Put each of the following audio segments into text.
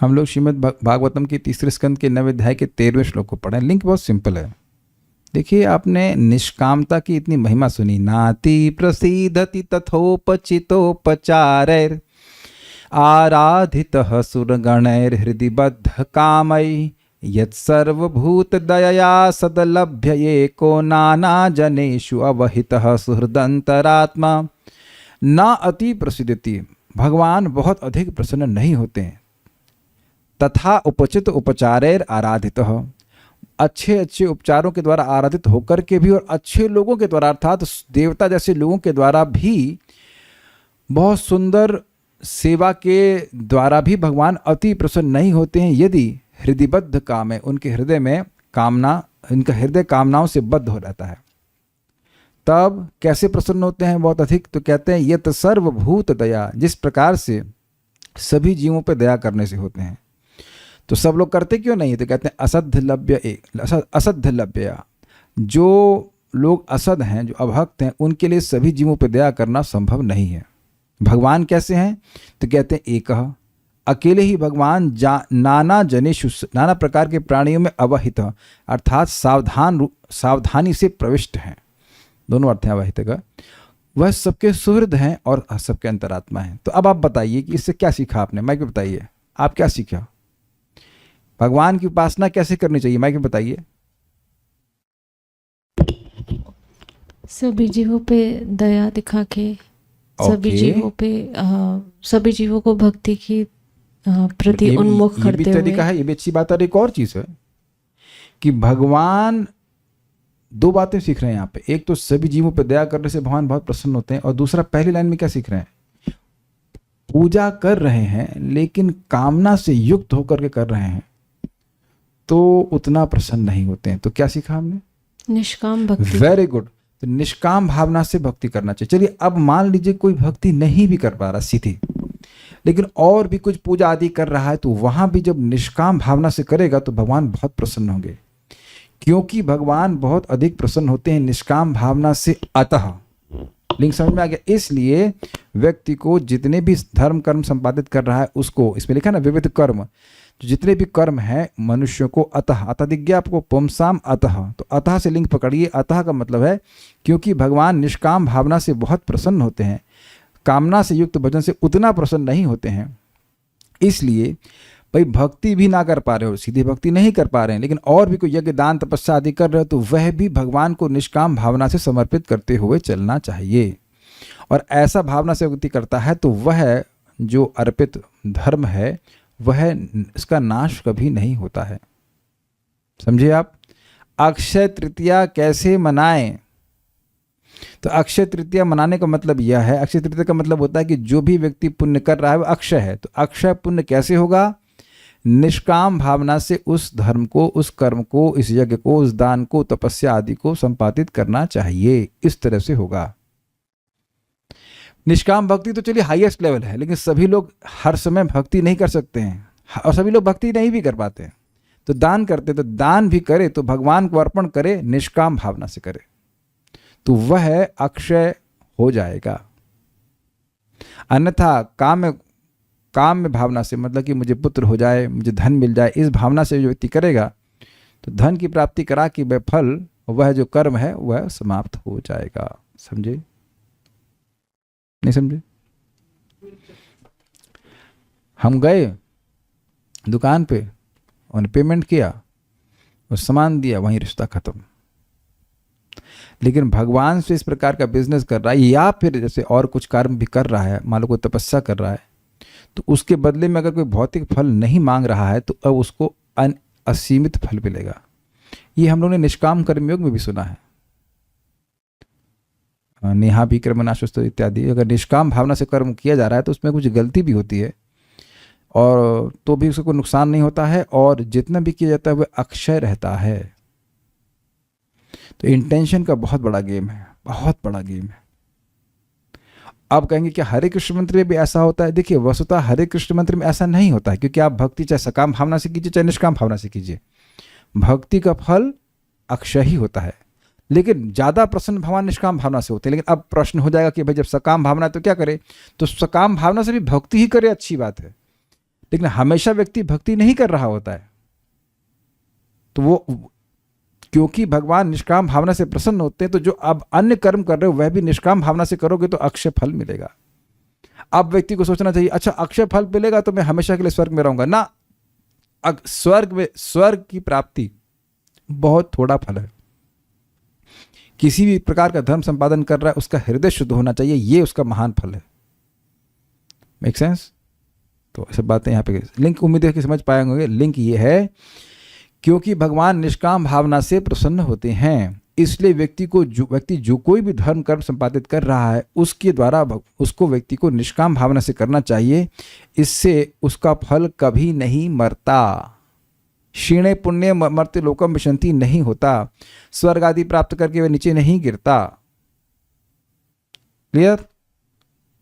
हम लोग श्रीमद् भागवतम के तीसरे स्कंद के 9वें अध्याय के 13वें श्लोक को पढ़ें। लिंक बहुत सिंपल है। देखिए, आपने निष्कामता की इतनी महिमा सुनी। नाति प्रसीदति तथोपचितोपचारैर आराधितः सुरगणैर हृदि बद्ध कामै यत्सर्वभूत दयया सदलभ्य एको नाना जनेषु अवहितः सुहृदंतरात्मा। ना अति प्रसिद्धति, भगवान बहुत अधिक प्रसन्न नहीं होते हैं। तथा उपचित उपचारैर आराधितः, अच्छे अच्छे उपचारों के द्वारा आराधित होकर के भी और अच्छे लोगों के द्वारा अर्थात देवता जैसे लोगों के द्वारा भी, बहुत सुंदर सेवा के द्वारा भी भगवान अति प्रसन्न नहीं होते हैं यदि हृदयबद्ध काम है, उनके हृदय में कामना, इनका हृदय कामनाओं से बद्ध हो रहता है। तब कैसे प्रसन्न होते हैं बहुत अधिक? तो कहते हैं यत सर्वभूत दया, जिस प्रकार से सभी जीवों पर दया करने से होते हैं। तो सब लोग करते क्यों नहीं? तो कहते हैं असद्ध लभ्य, जो लोग असद हैं, जो अभक्त हैं, उनके लिए सभी जीवों पर दया करना संभव नहीं है। भगवान कैसे हैं? तो कहते हैं एकः, अकेले ही भगवान नाना जनेषु, नाना प्रकार के प्राणियों में अवहित, अर्थात सावधानी से प्रविष्ट हैं। दोनों अर्थ हैं अवहित का। वह सबके सुहृद हैं और सबके अंतरात्मा हैं। तो अब आप बताइए कि इससे क्या सीखा आपने? माइक में बताइए, आप क्या सीखा? भगवान की उपासना कैसे करनी चाहिए? माइक में बताइए। सभी जीवों पे दया दिखा के, सभी जीवों को भक्ति की प्रति उन्मुख करते हुए। ये भी तरीका है, ये भी अच्छी बात है। और एक और चीज है कि भगवान दो बातें सीख रहे हैं यहाँ पे। एक तो सभी जीवों पे दया करने से भगवान बहुत प्रसन्न होते हैं, और दूसरा पहली लाइन में क्या सीख रहे हैं? पूजा कर रहे हैं लेकिन कामना से युक्त होकर के कर रहे हैं तो उतना प्रसन्न नहीं होते हैं। तो क्या सीखा हमने? निष्काम भक्ति। Very good. तो निष्काम भावना से भक्ति करना चाहिए। चलिए, अब मान लीजिए कोई भक्ति नहीं भी कर पा रहा सीधी, लेकिन और भी कुछ पूजा आदि कर रहा है, तो वहां भी जब निष्काम भावना से करेगा तो भगवान बहुत प्रसन्न होंगे, क्योंकि भगवान बहुत अधिक प्रसन्न होते हैं निष्काम भावना से। अतः लिंक समझ में आ गया? इसलिए व्यक्ति को जितने भी धर्म कर्म संपादित कर रहा है उसको, इसमें लिखा ना विविध कर्म, तो जितने भी कर्म हैं मनुष्यों को अतः दिज्ञा आपको पुमसाम अतः, तो अतः से लिंक पकड़िए। अतः का मतलब है क्योंकि भगवान निष्काम भावना से बहुत प्रसन्न होते हैं, कामना से युक्त भजन से उतना प्रसन्न नहीं होते हैं। इसलिए भाई भक्ति भी ना कर पा रहे हो, सीधी भक्ति नहीं कर पा रहे हैं, लेकिन और भी कोई यज्ञ दान तपस्या आदि कर रहे हो, तो वह भी भगवान को निष्काम भावना से समर्पित करते हुए चलना चाहिए। और ऐसा भावना से व्यक्ति करता है तो वह जो अर्पित धर्म है वह, इसका नाश कभी नहीं होता है। समझिए आप? अक्षय तृतीया कैसे मनाएं? तो अक्षय तृतीया मनाने का मतलब यह है, अक्षय तृतीया का मतलब होता है कि जो भी व्यक्ति पुण्य कर रहा है वह अक्षय है। तो अक्षय पुण्य कैसे होगा? निष्काम भावना से उस धर्म को, उस कर्म को, इस यज्ञ को, उस दान को, तपस्या आदि को संपादित करना चाहिए। इस तरह से होगा। निष्काम भक्ति तो चलिए हाईएस्ट लेवल है, लेकिन सभी लोग हर समय भक्ति नहीं कर सकते हैं और सभी लोग भक्ति नहीं भी कर पाते हैं। तो दान करते, तो दान भी करे तो भगवान को अर्पण करे, निष्काम भावना से करे, तो वह अक्षय हो जाएगा। अन्यथा काम में भावना से, मतलब कि मुझे पुत्र हो जाए, मुझे धन मिल जाए, इस भावना से जो व्यक्ति करेगा तो धन की प्राप्ति करा कि वह फल, वह जो कर्म है वह समाप्त हो जाएगा। समझे? नहीं समझे? हम गए दुकान पे, उन्होंने पेमेंट किया और सामान दिया, वहीं रिश्ता खत्म। लेकिन भगवान से इस प्रकार का बिजनेस कर रहा है या फिर जैसे और कुछ कर्म भी कर रहा है, मान लो कोई तपस्या कर रहा है, तो उसके बदले में अगर कोई भौतिक फल नहीं मांग रहा है तो अब उसको असीमित फल मिलेगा। ये हम लोगों ने निष्काम कर्मयोग में भी सुना है। नेहा भी कर्मनाशुस्त इत्यादि, अगर निष्काम भावना से कर्म किया जा रहा है तो उसमें कुछ गलती भी होती है और तो भी उसको नुकसान नहीं होता है, और जितना भी किया जाता है वह अक्षय रहता है। तो इंटेंशन का बहुत बड़ा गेम है, बहुत बड़ा गेम है। आप कहेंगे कि हरे कृष्ण मंत्र में भी ऐसा होता है? देखिए, वस्तुतः हरे कृष्ण मंत्र में ऐसा नहीं होता है, क्योंकि आप भक्ति चाहे सकाम भावना से कीजिए चाहे निष्काम भावना से कीजिए, भक्ति का फल अक्षय ही होता है। लेकिन ज़्यादा प्रसन्न भगवान निष्काम भावना से होते हैं। लेकिन अब प्रश्न हो जाएगा कि भाई जब सकाम भावना है तो क्या करे? तो सकाम भावना से भी भक्ति ही करे, अच्छी बात है, लेकिन हमेशा व्यक्ति भक्ति नहीं कर रहा होता है, तो वो क्योंकि भगवान निष्काम भावना से प्रसन्न होते हैं, तो जो अब अन्य कर्म कर रहे हो वह भी निष्काम भावना से करोगे तो अक्षय फल मिलेगा। अब व्यक्ति को सोचना चाहिए, अच्छा अक्षय फल मिलेगा तो मैं हमेशा के लिए स्वर्ग में रहूंगा ना। स्वर्ग की प्राप्ति बहुत थोड़ा फल है। किसी भी प्रकार का धर्म संपादन कर रहा है उसका हृदय शुद्ध होना चाहिए, ये उसका महान फल है। Make sense? तो सब बातें यहाँ पे लिंक उम्मीद है कि समझ पाएंगे। लिंक ये है क्योंकि भगवान निष्काम भावना से प्रसन्न होते हैं, इसलिए व्यक्ति जो कोई भी धर्म कर्म संपादित कर रहा है उसके द्वारा उसको व्यक्ति को निष्काम भावना से करना चाहिए। इससे उसका फल कभी नहीं मरता। क्षीणे पुण्य मर्त्य लोकम विशंति नहीं होता। स्वर्ग आदि प्राप्त करके वह नीचे नहीं गिरता। क्लियर?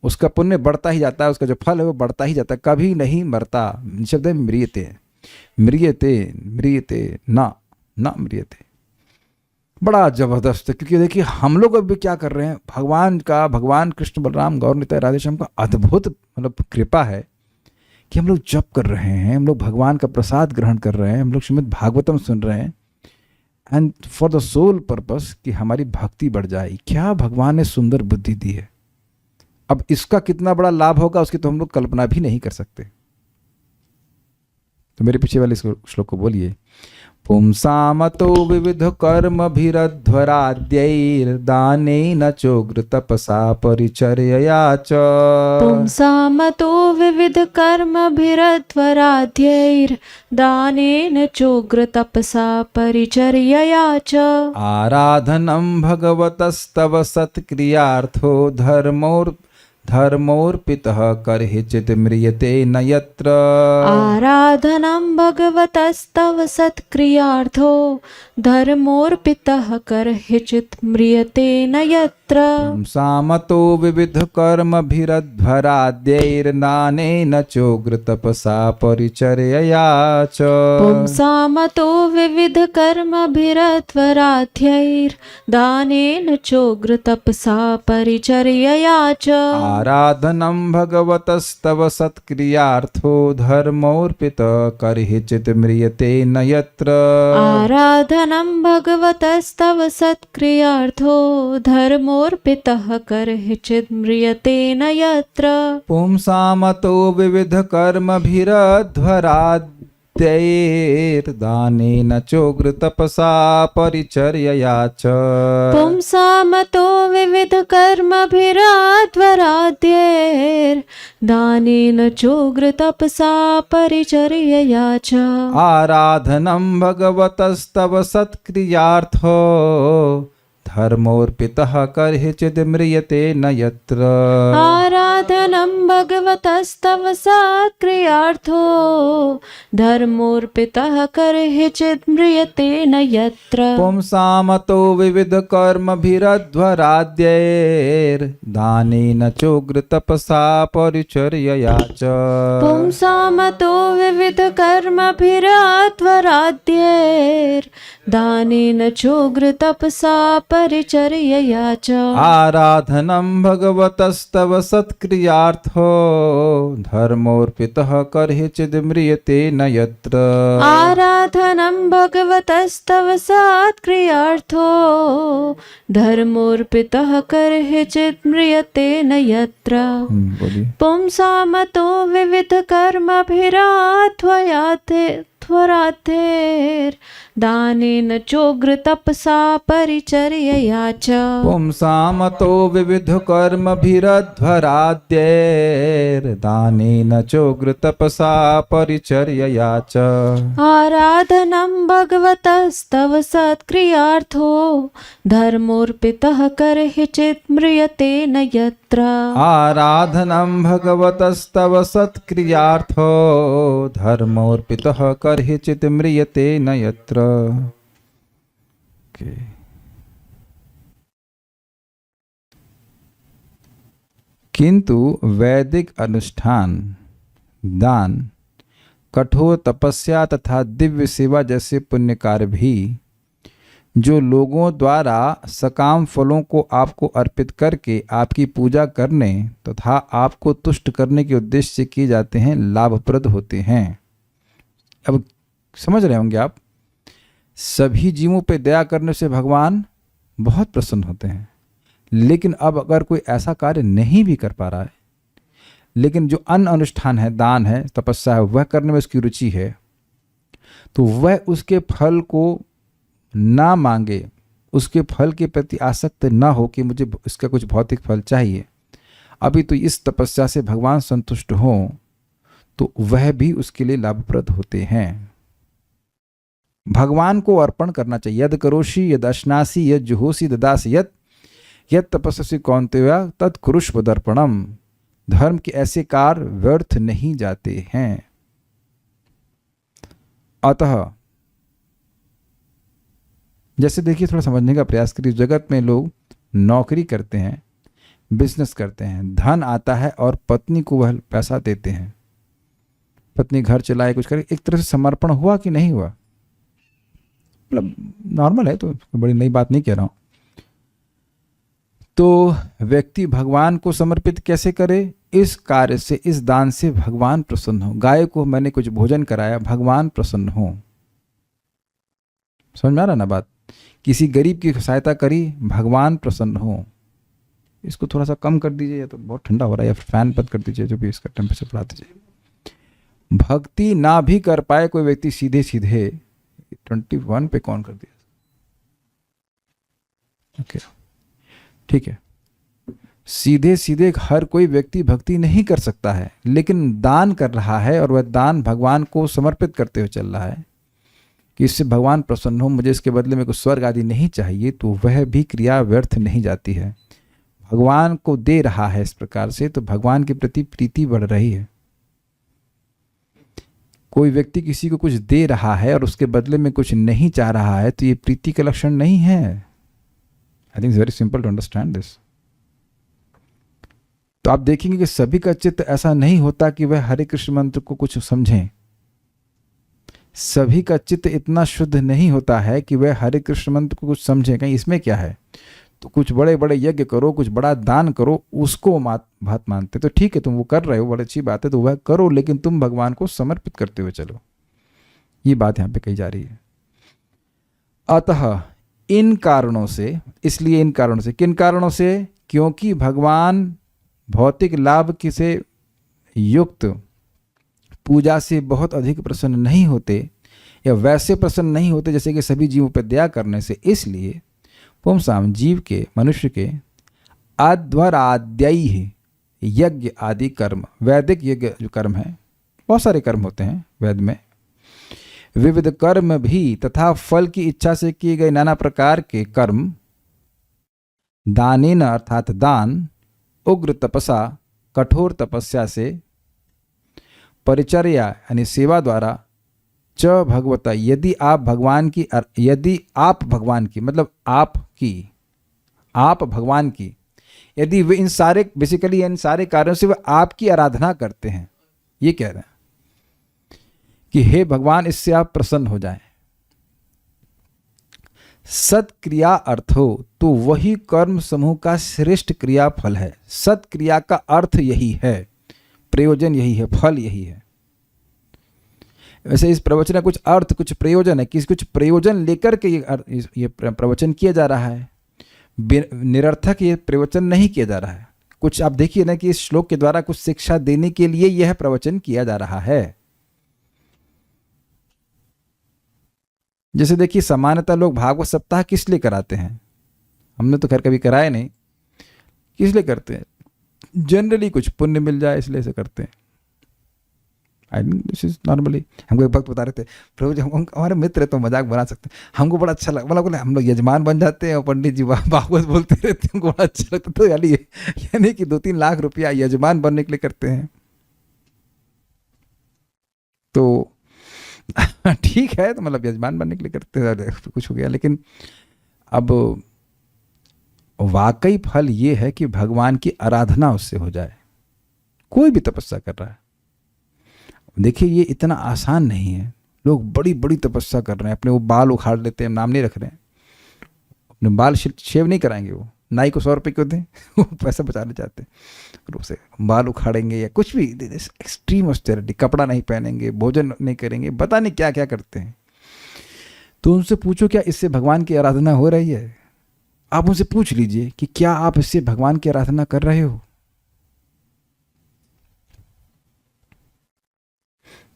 उसका पुण्य बढ़ता ही जाता है, उसका जो फल है वो बढ़ता ही जाता है, कभी नहीं मरता। शब्द है म्रियते, म्रियते म्रियते ना ना म्रियते। बड़ा जबरदस्त है, क्योंकि देखिए हम लोग अभी क्या कर रहे हैं, भगवान कृष्ण बलराम गौर निताय राधेश्याम का अद्भुत मतलब कृपा है कि हम लोग जप कर रहे हैं, हम लोग भगवान का प्रसाद ग्रहण कर रहे हैं, हम लोग श्रीमद् भागवतम सुन रहे हैं, and for the sole purpose कि हमारी भक्ति बढ़ जाए। क्या भगवान ने सुंदर बुद्धि दी है। अब इसका कितना बड़ा लाभ होगा उसकी तो हम लोग कल्पना भी नहीं कर सकते। तो मेरे पीछे वाले श्लोक को बोलिए। पुंसामतो विविध कर्मभिरध्वराद्यैर्दानेन चोग्र तपसा परिचर्यया च। पुंसामतो विविध कर्मभिरध्वराद्यैर्दानेन चोग्र तपसा परिचर्यया च। आराधनं भगवतस्तव सत्क्रियार्थो धर्मोर्पितः कर्हिचित् म्रियते न यत्र। आराधनं भगवतस्तव सत्क्रियार्थो धर्मोर्पितः कर्हिचित् म्रियते न यत्र। पुंसामतो विविध कर्मभिरध्वराद्यैर्दानेन चोग्र तपसा परिचर्यया च। पुंसामतो विविध कर्मभिरध्वराद्यैर्दानेन चोग्र तपसा परिचर्यया च। आराधनं भगवतस्तव सत्क्रियार्थो धर्मोर्पितः कर्हिचित् म्रियते न यत्र। आराधनं भगवतस्तव सत्क्रियार्थो धर्मोर्पितः कर्हिचित् म्रियते न यत्र। पुंसामतो विविध कर्मभिरध्वराद्यैर्दानेन चोग्र तपसा परिचर्यया च। पुंसामतो विविध कर्मभिरध्वराद्यैर्दानेन चोग्र तपसा परिचर्यया च। आराधनं भगवतस्तव सत्क्रियार्थो धर्मोर्पितः कर्हिचित् म्रियते न यत्र। आराधनं भगवतस्तव सत्क्रियार्थो धर्मोर्पितः कर्हिचित् म्रियते न यत्र। पुंसामतो विविध कर्मभिरध्वराद्यैर्दानेन चोग्र तपसा परिचर्यया च। पुंसामतो विविध कर्मभिरध्वराद्यैर्दानेन चोग्र तपसा परिचर्यया च। आराधनं भगवतस्तव सत्क्रियार्थो धर्मोर्पितः कर्हिचित् म्रियते न यत्र। आराधनं भगवतस्तव सत्क्रियार्थो धर्मोर्पितः कर्हिचित् म्रियते न यत्र। पुंसामतो विविध कर्मभिरध्वराद्यैर्दानेन चोग्र तपसा परिचर्यया च। पुंसामतो विविध कर्मभिरध्वराद्यैर्दानेन चोग्र तपसा परिचर्यया च। आराधनं भगवतस्तव सत्क्रियार्थो धर्मोर्पितः कर्हिचित् म्रियते न यत्र। आराधनं भगवतस्तव सत्क्रियार्थो धर्मोर्पितः कर्हिचित् म्रियते न यत्र। किंतु वैदिक अनुष्ठान, दान, कठोर तपस्या तथा दिव्य सेवा जैसे पुण्य कार्य भी जो लोगों द्वारा सकाम फलों को आपको अर्पित करके आपकी पूजा करने तथा आपको तुष्ट करने के उद्देश्य से किए जाते हैं लाभप्रद होते हैं। अब समझ रहे होंगे आप, सभी जीवों पे दया करने से भगवान बहुत प्रसन्न होते हैं। लेकिन अब अगर कोई ऐसा कार्य नहीं भी कर पा रहा है, लेकिन जो अन्य अनुष्ठान है, दान है, तपस्या है, वह करने में उसकी रुचि है, तो वह उसके फल को ना मांगे, उसके फल के प्रति आसक्त ना हो कि मुझे इसका कुछ भौतिक फल चाहिए, अभी तो इस तपस्या से भगवान संतुष्ट हो, तो वह भी उसके लिए लाभप्रद होते हैं। भगवान को अर्पण करना चाहिए। यद करोषि यद अश्नासि यद जुहोसि ददासि यद तपस्वी कौन्तेय तत् कुरुष्व दर्पणम। धर्म के ऐसे कार्य व्यर्थ नहीं जाते हैं। अतः जैसे देखिए, थोड़ा समझने का प्रयास करिए। जगत में लोग नौकरी करते हैं, बिजनेस करते हैं, धन आता है और पत्नी को वह पैसा देते हैं, पत्नी घर चलाए, कुछ करे, एक तरह से समर्पण हुआ कि नहीं हुआ? मतलब नॉर्मल है, तो बड़ी नई बात नहीं कह रहा हूं। तो व्यक्ति भगवान को समर्पित कैसे करे? इस कार्य से, इस दान से भगवान प्रसन्न हो। गाय को मैंने कुछ भोजन कराया, भगवान प्रसन्न हो। समझ में आ रहा ना बात? किसी गरीब की सहायता करी, भगवान प्रसन्न हो। इसको थोड़ा सा कम कर दीजिए, या तो बहुत ठंडा हो रहा है, या फैन बंद कर दीजिए, जो भी इसका टेम्परेचर बढ़ा दीजिए। भक्ति ना भी कर पाए कोई व्यक्ति, सीधे सीधे 21 पे कौन कर दिया? ओके, ठीक है। सीधे सीधे हर कोई व्यक्ति भक्ति नहीं कर सकता है, लेकिन दान कर रहा है, और वह दान भगवान को समर्पित करते हुए चल रहा है कि इससे भगवान प्रसन्न हो, मुझे इसके बदले में कुछ स्वर्ग आदि नहीं चाहिए, तो वह भी क्रिया व्यर्थ नहीं जाती है। भगवान को दे रहा है इस प्रकार से, तो भगवान के प्रति प्रीति बढ़ रही है। कोई व्यक्ति किसी को कुछ दे रहा है और उसके बदले में कुछ नहीं चाह रहा है, तो ये प्रीति का लक्षण नहीं है। I think it's very simple to understand this. तो आप देखेंगे कि सभी का चित्त ऐसा नहीं होता कि वह हरे कृष्ण मंत्र को कुछ समझें। सभी का चित्त इतना शुद्ध नहीं होता है कि वह हरे कृष्ण मंत्र को कुछ समझें। कहीं इसमें क्या है, तो कुछ बड़े बड़े यज्ञ करो, कुछ बड़ा दान करो, उसको बात मानते। तो ठीक है, तुम वो कर रहे हो, बड़ी अच्छी बात है, तो वह करो, लेकिन तुम भगवान को समर्पित करते हुए चलो। ये बात यहाँ पे कही जा रही है। अतः इन कारणों से, इसलिए इन कारणों से, किन कारणों से? क्योंकि भगवान भौतिक लाभ से युक्त पूजा से बहुत अधिक प्रसन्न नहीं होते, या वैसे प्रसन्न नहीं होते जैसे कि सभी जीवों पर दया करने से। इसलिए पुंसाम जीव के, मनुष्य के अध्वराद्यैः यज्ञ आदि कर्म, वैदिक यज्ञ जो कर्म है, बहुत सारे कर्म होते हैं वेद में, विविध कर्म भी तथा फल की इच्छा से किए गए नाना प्रकार के कर्म, दानेन अर्थात दान, उग्र तपसा कठोर तपस्या से, परिचर्या यानी सेवा द्वारा, च भगवता यदि आप भगवान की, यदि आप भगवान की मतलब आप भगवान की, यदि वे इन सारे, बेसिकली इन सारे कार्यों से वे आपकी आराधना करते हैं, ये कह रहे हैं कि हे भगवान, इससे आप प्रसन्न हो जाएं। सत्क्रिया अर्थ हो, तो वही कर्म समूह का श्रेष्ठ क्रिया फल है। सत्क्रिया का अर्थ यही है, प्रयोजन यही है, फल यही है। वैसे इस प्रवचन का कुछ अर्थ, कुछ प्रयोजन है, किसी कुछ प्रयोजन लेकर के ये प्रवचन किया जा रहा है। निरर्थक ये प्रवचन नहीं किया जा रहा है। कुछ आप देखिए ना कि इस श्लोक के द्वारा कुछ शिक्षा देने के लिए यह प्रवचन किया जा रहा है। जैसे देखिए, सामान्यतः लोग भागवत सप्ताह किस लिए कराते हैं? हमने तो खैर कभी कराया नहीं। किस लिए करते हैं? जनरली कुछ पुण्य मिल जाए, इसलिए से करते हैं। I mean this is normally. हमको एक वक्त बता रहे थे, प्रभु जी, हम हमारे मित्र है तो मजाक बना सकते हैं, हमको बड़ा अच्छा लगा। बोला हम लोग यजमान बन जाते हैं और पंडित जी भागवत बोलते रहते हैं, हमको बड़ा अच्छा लगता। तो यानी कि 2-3 लाख रुपया यजमान बनने के लिए करते हैं। तो ठीक है, तो मतलब यजमान बनने के लिए करते हैं, कुछ हो गया। लेकिन अब वाकई फल ये है कि भगवान की आराधना उससे हो जाए। कोई भी तपस्या कर रहा है, देखिए ये इतना आसान नहीं है। लोग बड़ी बड़ी तपस्या कर रहे हैं, अपने वो बाल उखाड़ लेते हैं, नाम नहीं रख रहे हैं, बाल शेव नहीं कराएंगे, वो नाई को 100 रुपये क्यों दें वो पैसा बचाना चाहते हैं, और उसे बाल उखाड़ेंगे या कुछ भी, एक्सट्रीम ऑस्टेरिटी, कपड़ा नहीं पहनेंगे, भोजन नहीं करेंगे, पता नहीं क्या क्या करते हैं। तो उनसे पूछो क्या इससे भगवान की आराधना हो रही है? आप उनसे पूछ लीजिए कि क्या आप इससे भगवान की आराधना कर रहे हो?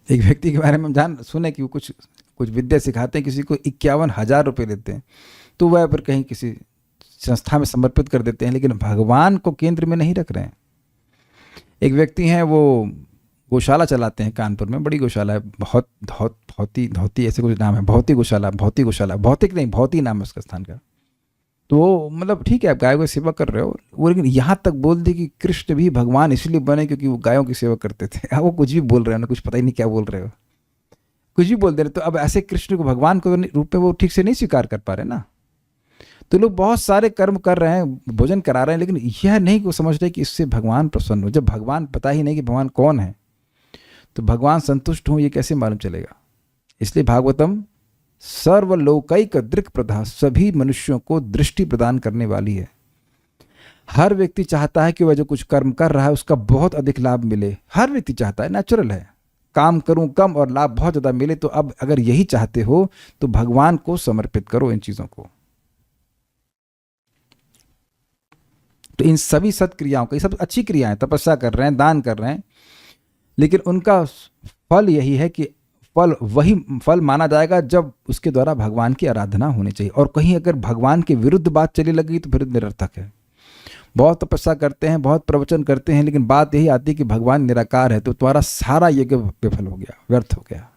एक व्यक्ति के बारे में हम सुने कि वो कुछ विद्या सिखाते हैं, किसी को 51,000 रुपये देते हैं, तो वह पर कहीं किसी संस्था में समर्पित कर देते हैं, लेकिन भगवान को केंद्र में नहीं रख रहे हैं। एक व्यक्ति हैं, वो गौशाला चलाते हैं कानपुर में, बड़ी गौशाला है, धौती ऐसे कुछ नाम है, भौतिक नहीं, भौती नाम है उसका स्थान का। तो मतलब ठीक है, आप गायों की सेवा कर रहे हो, वो लेकिन यहाँ तक बोल दी कि कृष्ण भी भगवान इसलिए बने क्योंकि वो गायों की सेवा करते थे। वो कुछ भी बोल रहे हो, कुछ पता ही नहीं क्या बोल रहे हो, कुछ भी बोल दे रहे। तो अब ऐसे कृष्ण को भगवान को रूप में वो ठीक से नहीं स्वीकार कर पा रहे ना। तो लोग बहुत सारे कर्म कर रहे हैं, भोजन करा रहे हैं, लेकिन यह नहीं को समझ रहे कि इससे भगवान प्रसन्न हो। जब भगवान पता ही नहीं कि भगवान कौन है, तो भगवान संतुष्ट हो ये कैसे मालूम चलेगा? इसलिए भागवतम सर्वलोकैक दृक् प्रदा, सभी मनुष्यों को दृष्टि प्रदान करने वाली है। हर व्यक्ति चाहता है कि वह जो कुछ कर्म कर रहा है उसका बहुत अधिक लाभ मिले। हर व्यक्ति चाहता है, नेचुरल है, काम करूं कम और लाभ बहुत ज़्यादा मिले। तो अब अगर यही चाहते हो तो भगवान को समर्पित करो इन चीज़ों को। तो इन सभी सत्क्रियाओं का, ये सब अच्छी क्रियाएं, तपस्या कर रहे हैं, दान कर रहे हैं, लेकिन उनका फल यही है कि वही फल माना जाएगा जब उसके द्वारा भगवान की आराधना होनी चाहिए। और कहीं अगर भगवान के विरुद्ध बात चली लगी तो फिर निरर्थक है। बहुत तपस्या करते हैं, बहुत प्रवचन करते हैं, लेकिन बात यही आती है कि भगवान निराकार है, तो तुम्हारा सारा यज्ञ विफल हो गया, व्यर्थ हो गया।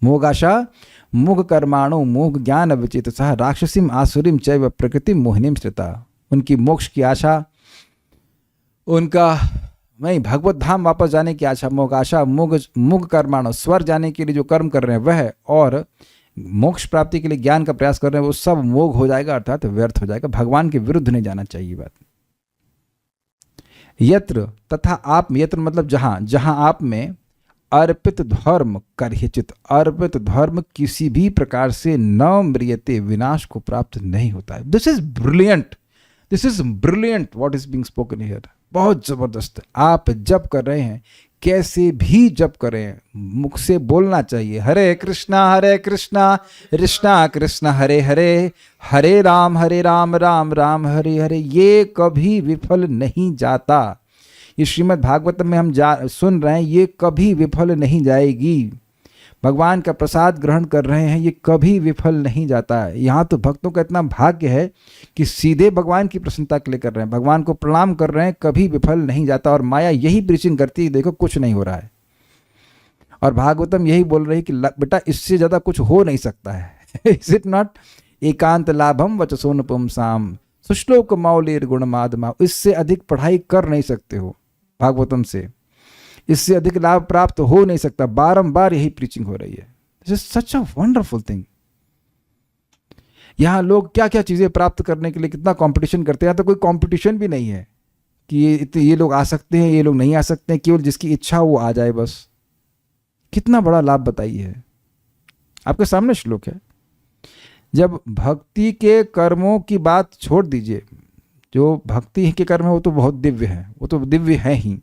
मोगाशा मुग कर्माणु मोह ज्ञान विचित सह राक्षसीम आसुरीम चैव प्रकृतिम मोहिनीम श्रिता। उनकी मोक्ष की आशा, उनका वही भगवत धाम वापस जाने की आशा, मोगाशा मुग कर्माणु, स्वर्ग जाने के लिए जो कर्म कर रहे हैं वह, और मोक्ष प्राप्ति के लिए ज्ञान का प्रयास कर रहे हैं, वो सब मोग हो जाएगा, अर्थात व्यर्थ हो जाएगा। भगवान के विरुद्ध नहीं जाना चाहिए बात। यत्र तथा आप, यत्र मतलब जहां, जहां आप में अर्पित धर्म करहिचित, अर्पित धर्म किसी भी प्रकार से न म्रियते, विनाश को प्राप्त नहीं होता है। This is brilliant, this is brilliant what is being spoken here. बहुत जबरदस्त। आप जप कर रहे हैं, कैसे भी जप करें, मुख से बोलना चाहिए हरे कृष्णा कृष्णा कृष्ण हरे हरे, हरे राम राम राम हरे हरे। ये कभी विफल नहीं जाता। ये श्रीमद् भागवतम में हम सुन रहे हैं, ये कभी विफल नहीं जाएगी। भगवान का प्रसाद ग्रहण कर रहे हैं, ये कभी विफल नहीं जाता है। यहाँ तो भक्तों का इतना भाग्य है कि सीधे भगवान की प्रसन्नता के लिए कर रहे हैं, भगवान को प्रणाम कर रहे हैं, कभी विफल नहीं जाता। और माया यही प्रीचिंग करती है, देखो कुछ नहीं हो रहा है। और भागवतम यही बोल रही है कि बेटा इससे ज़्यादा कुछ हो नहीं सकता है। इज इट नॉट एकांत लाभम वचसोन पुंसाम सुश्लोक मौलिर गुणमादमा। इससे अधिक पढ़ाई कर नहीं सकते हो भागवतम से, इससे अधिक लाभ प्राप्त हो नहीं सकता। बारंबार यही प्रीचिंग हो रही है। This is such a wonderful thing. यहां लोग क्या क्या चीजें प्राप्त करने के लिए कितना कंपटीशन करते हैं। तो कोई कंपटीशन भी नहीं है कि ये लोग आ सकते हैं, ये लोग नहीं आ सकते हैं, केवल जिसकी इच्छा वो आ जाए बस। कितना बड़ा लाभ बताइए। आपके सामने श्लोक है। जब भक्ति के कर्मों की बात छोड़ दीजिए, जो भक्ति के कर्म है वो तो बहुत दिव्य है, वो तो दिव्य है ही।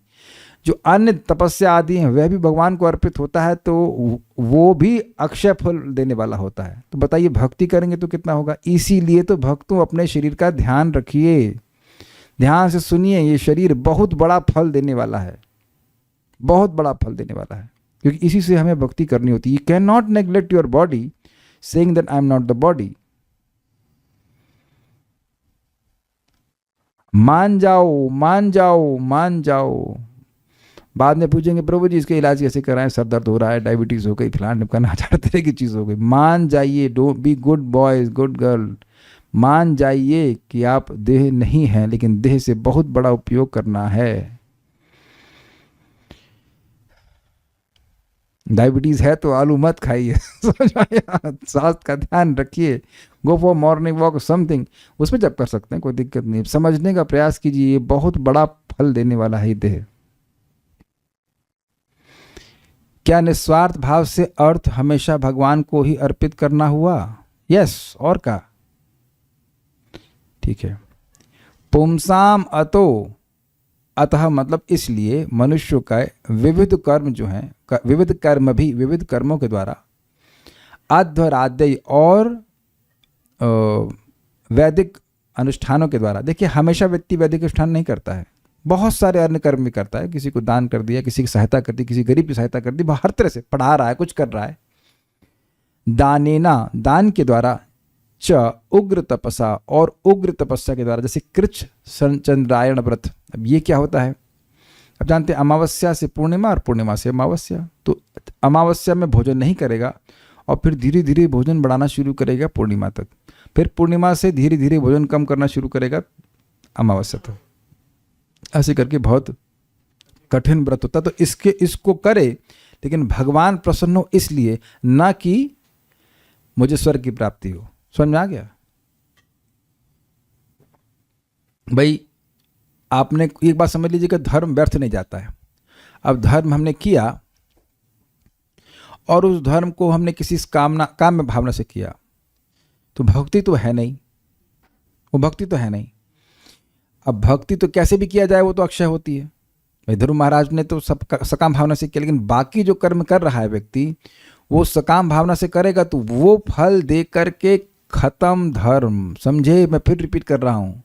जो अन्य तपस्या आदि हैं वह भी भगवान को अर्पित होता है, तो वो भी अक्षय फल देने वाला होता है। तो बताइए भक्ति करेंगे तो कितना होगा। इसीलिए तो भक्तों अपने शरीर का ध्यान रखिए, ध्यान से सुनिए। ये शरीर बहुत बड़ा फल देने वाला है, बहुत बड़ा फल देने वाला है, क्योंकि इसी से हमें भक्ति करनी होती है। You can not neglect your body saying that I am not the body. मान जाओ मान जाओ मान जाओ। बाद में पूछेंगे प्रभु जी इसके इलाज कैसे कराएं, सर दर्द हो रहा है, डायबिटीज हो गई, फलान ढिमकाना, 1000 तरह की चीज़ हो गई। मान जाइए, don't be good boys good girl. मान जाइए कि आप देह नहीं हैं, लेकिन देह से बहुत बड़ा उपयोग करना है। डायबिटीज है तो आलू मत खाइए। स्वास्थ्य का ध्यान रखिए। Go for morning walk something, उसमें जब कर सकते हैं, कोई दिक्कत नहीं। समझने का प्रयास कीजिए, ये बहुत बड़ा फल देने वाला है देह। क्या निस्वार्थ भाव से अर्थ हमेशा भगवान को ही अर्पित करना हुआ? यस। और क्या? ठीक है। पुंसाम अतो, अतः मतलब इसलिए मनुष्य का विविध कर्म जो हैं, विविध कर्म भी विविध कर्मों के द्वारा अध्वराद्य और वैदिक अनुष्ठानों के द्वारा। देखिए हमेशा व्यक्ति वैदिक अनुष्ठान नहीं करता है, बहुत सारे अन्य कर्म भी करता है। किसी को दान कर दिया, किसी की सहायता कर दी, किसी गरीब की सहायता कर दी, हर तरह से पढ़ा रहा है, कुछ कर रहा है। दानेना, दान के द्वारा, च उग्र तपसा, और उग्र तपस्या के द्वारा, जैसे कृच्छ चंद्रायण व्रत। अब ये क्या होता है, अब जानते हैं अमावस्या से पूर्णिमा और पूर्णिमा से अमावस्या। तो अमावस्या में भोजन नहीं करेगा और फिर धीरे धीरे भोजन बढ़ाना शुरू करेगा पूर्णिमा तक, फिर पूर्णिमा से धीरे धीरे भोजन कम करना शुरू करेगा अमावस्या तक। ऐसे करके बहुत कठिन व्रत होता है। तो इसको करे, लेकिन भगवान प्रसन्न हो इसलिए, ना कि मुझे स्वर्ग की प्राप्ति हो। समझ में आ गया भाई? आपने एक बात समझ लीजिए कि धर्म व्यर्थ नहीं जाता है। अब धर्म हमने किया और उस धर्म को हमने किसी काम में भावना से किया, तो भक्ति तो है नहीं, वो भक्ति तो है नहीं। अब भक्ति तो कैसे भी किया जाए वो तो अक्षय होती है भाई। ध्रुव महाराज ने तो सब सकाम भावना से किया, लेकिन बाकी जो कर्म कर रहा है व्यक्ति, वो सकाम भावना से करेगा तो वो फल दे करके खत्म धर्म। समझे? मैं फिर रिपीट कर रहा हूँ।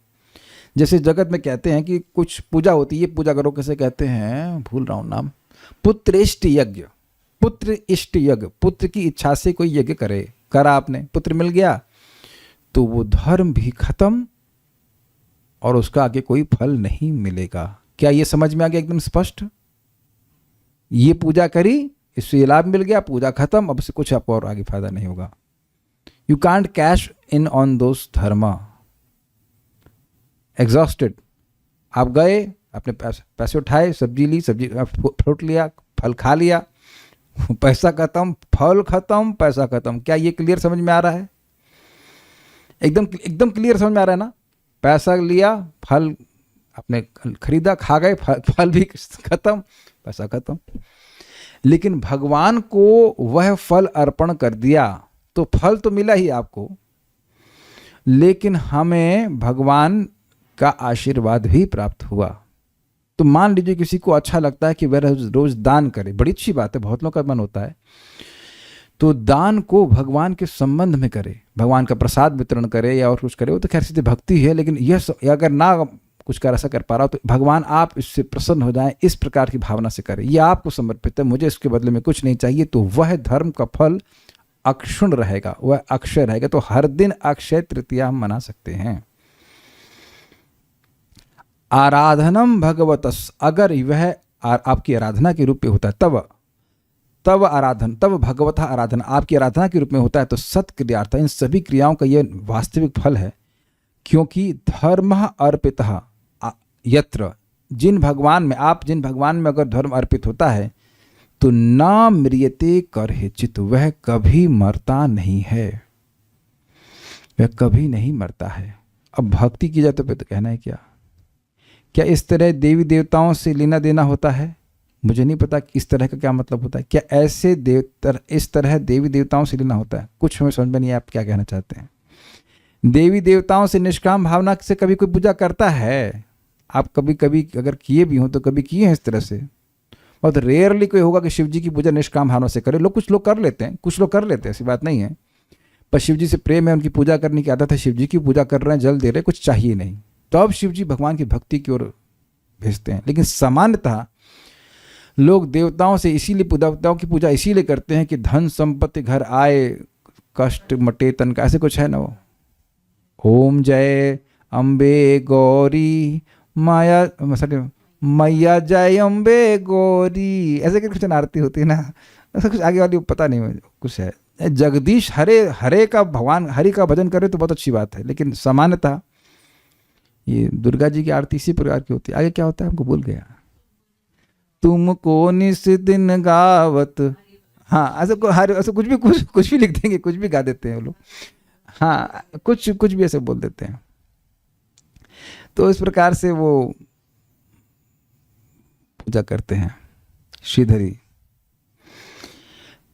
जैसे जगत में कहते हैं कि कुछ पूजा होती है, ये पूजा करो, कैसे कहते हैं, भूल रहा हूँ नाम, पुत्र इष्ट यज्ञ। पुत्र इष्ट यज्ञ, पुत्र की इच्छा से कोई यज्ञ करे, करा आपने, पुत्र मिल गया, तो वो धर्म भी खत्म और उसका आगे कोई फल नहीं मिलेगा। क्या ये समझ में आ गया एकदम स्पष्ट? ये पूजा करी, इससे लाभ मिल गया, पूजा खत्म, अब से कुछ आपको और आगे फायदा नहीं होगा। You can't cash in on those Dharma. Exhausted, आप गए, अपने पैसे उठाए, सब्जी ली, सब्जी फ्रूट लिया, फल खा लिया, पैसा खत्म, फल खत्म, पैसा खत्म। क्या ये क्लियर समझ में आ रहा है? एकदम क्लियर समझ में आ रहा है ना? पैसा लिया, फल आपने खरीदा, खा गए, फल भी खत्म, पैसा खत्म। लेकिन भगवान को वह फल अर्पण कर दिया तो फल तो मिला ही आपको, लेकिन हमें भगवान का आशीर्वाद भी प्राप्त हुआ। तो मान लीजिए किसी को अच्छा लगता है कि वह रोज दान करे, बड़ी अच्छी बात है, बहुत लोगों का मन होता है, तो दान को भगवान के संबंध में करे, भगवान का प्रसाद वितरण करे या और कुछ करे, वो तो खैर सीधे भक्ति है। लेकिन यह अगर ना कुछ कर ऐसा कर पा रहा हो तो भगवान आप इससे प्रसन्न हो जाएं, इस प्रकार की भावना से करें, यह आपको समर्पित है, मुझे इसके बदले में कुछ नहीं चाहिए, तो वह धर्म का फल अक्षुण रहेगा, वह अक्षय रहेगा। तो हर दिन अक्षय तृतीया हम मना सकते हैं। आराधनम भगवतस, अगर वह आपकी आराधना के रूप में होता है, तब आराधन, तब भगवता आराधना आपकी आराधना के रूप में होता है, तो सत्क्रियार्थ, इन सभी क्रियाओं का यह वास्तविक फल है। क्योंकि धर्म अर्पितः यत्र, जिन भगवान में अगर धर्म अर्पित होता है तो न म्रियते करहिचित, वह कभी मरता नहीं है, वह कभी नहीं मरता है। अब भक्ति की जाए तो कहना है क्या इस तरह देवी देवताओं से लेना देना होता है? मुझे नहीं पता इस तरह का क्या मतलब होता है। क्या ऐसे इस तरह देवी देवताओं से लेना होता है? कुछ हमें समझ में नहीं, आप क्या कहना चाहते हैं? देवी देवताओं से निष्काम भावना से कभी कोई पूजा करता है? आप कभी कभी अगर किए भी हों तो कभी किए हैं इस तरह से? बहुत रेयरली कोई होगा कि शिव जी की पूजा निष्काम भावना से करे। कुछ लोग कर लेते हैं, ऐसी बात नहीं है, पर शिव जी से प्रेम है, उनकी पूजा करने की आदत है, शिव जी की पूजा कर रहे हैं, जल दे रहे हैं, कुछ चाहिए नहीं, तो अब शिव जी भगवान की भक्ति की ओर भेजते हैं। लेकिन सामान्यतः लोग देवताओं की पूजा इसीलिए करते हैं कि धन संपत्ति घर आए, कष्ट मटे तन का, ऐसे कुछ है ना वो। ओम जय अम्बे गौरी मैया जय अम्बे गौरी, ऐसे कुछ आरती होती है ना, ऐसा कुछ आगे वाली पता नहीं कुछ है। जगदीश हरे का भगवान हरि का भजन करे तो बहुत अच्छी बात है, लेकिन सामान्यतः ये दुर्गा जी की आरती इसी प्रकार की होती है। आगे क्या होता है हमको भूल गया। तुमको निस दिन गावत, हाँ ऐसा कुछ भी लिख देंगे, कुछ भी गा देते हैं वो लोग, हाँ कुछ भी ऐसे बोल देते हैं। तो इस प्रकार से वो पूजा करते हैं। श्रीधरी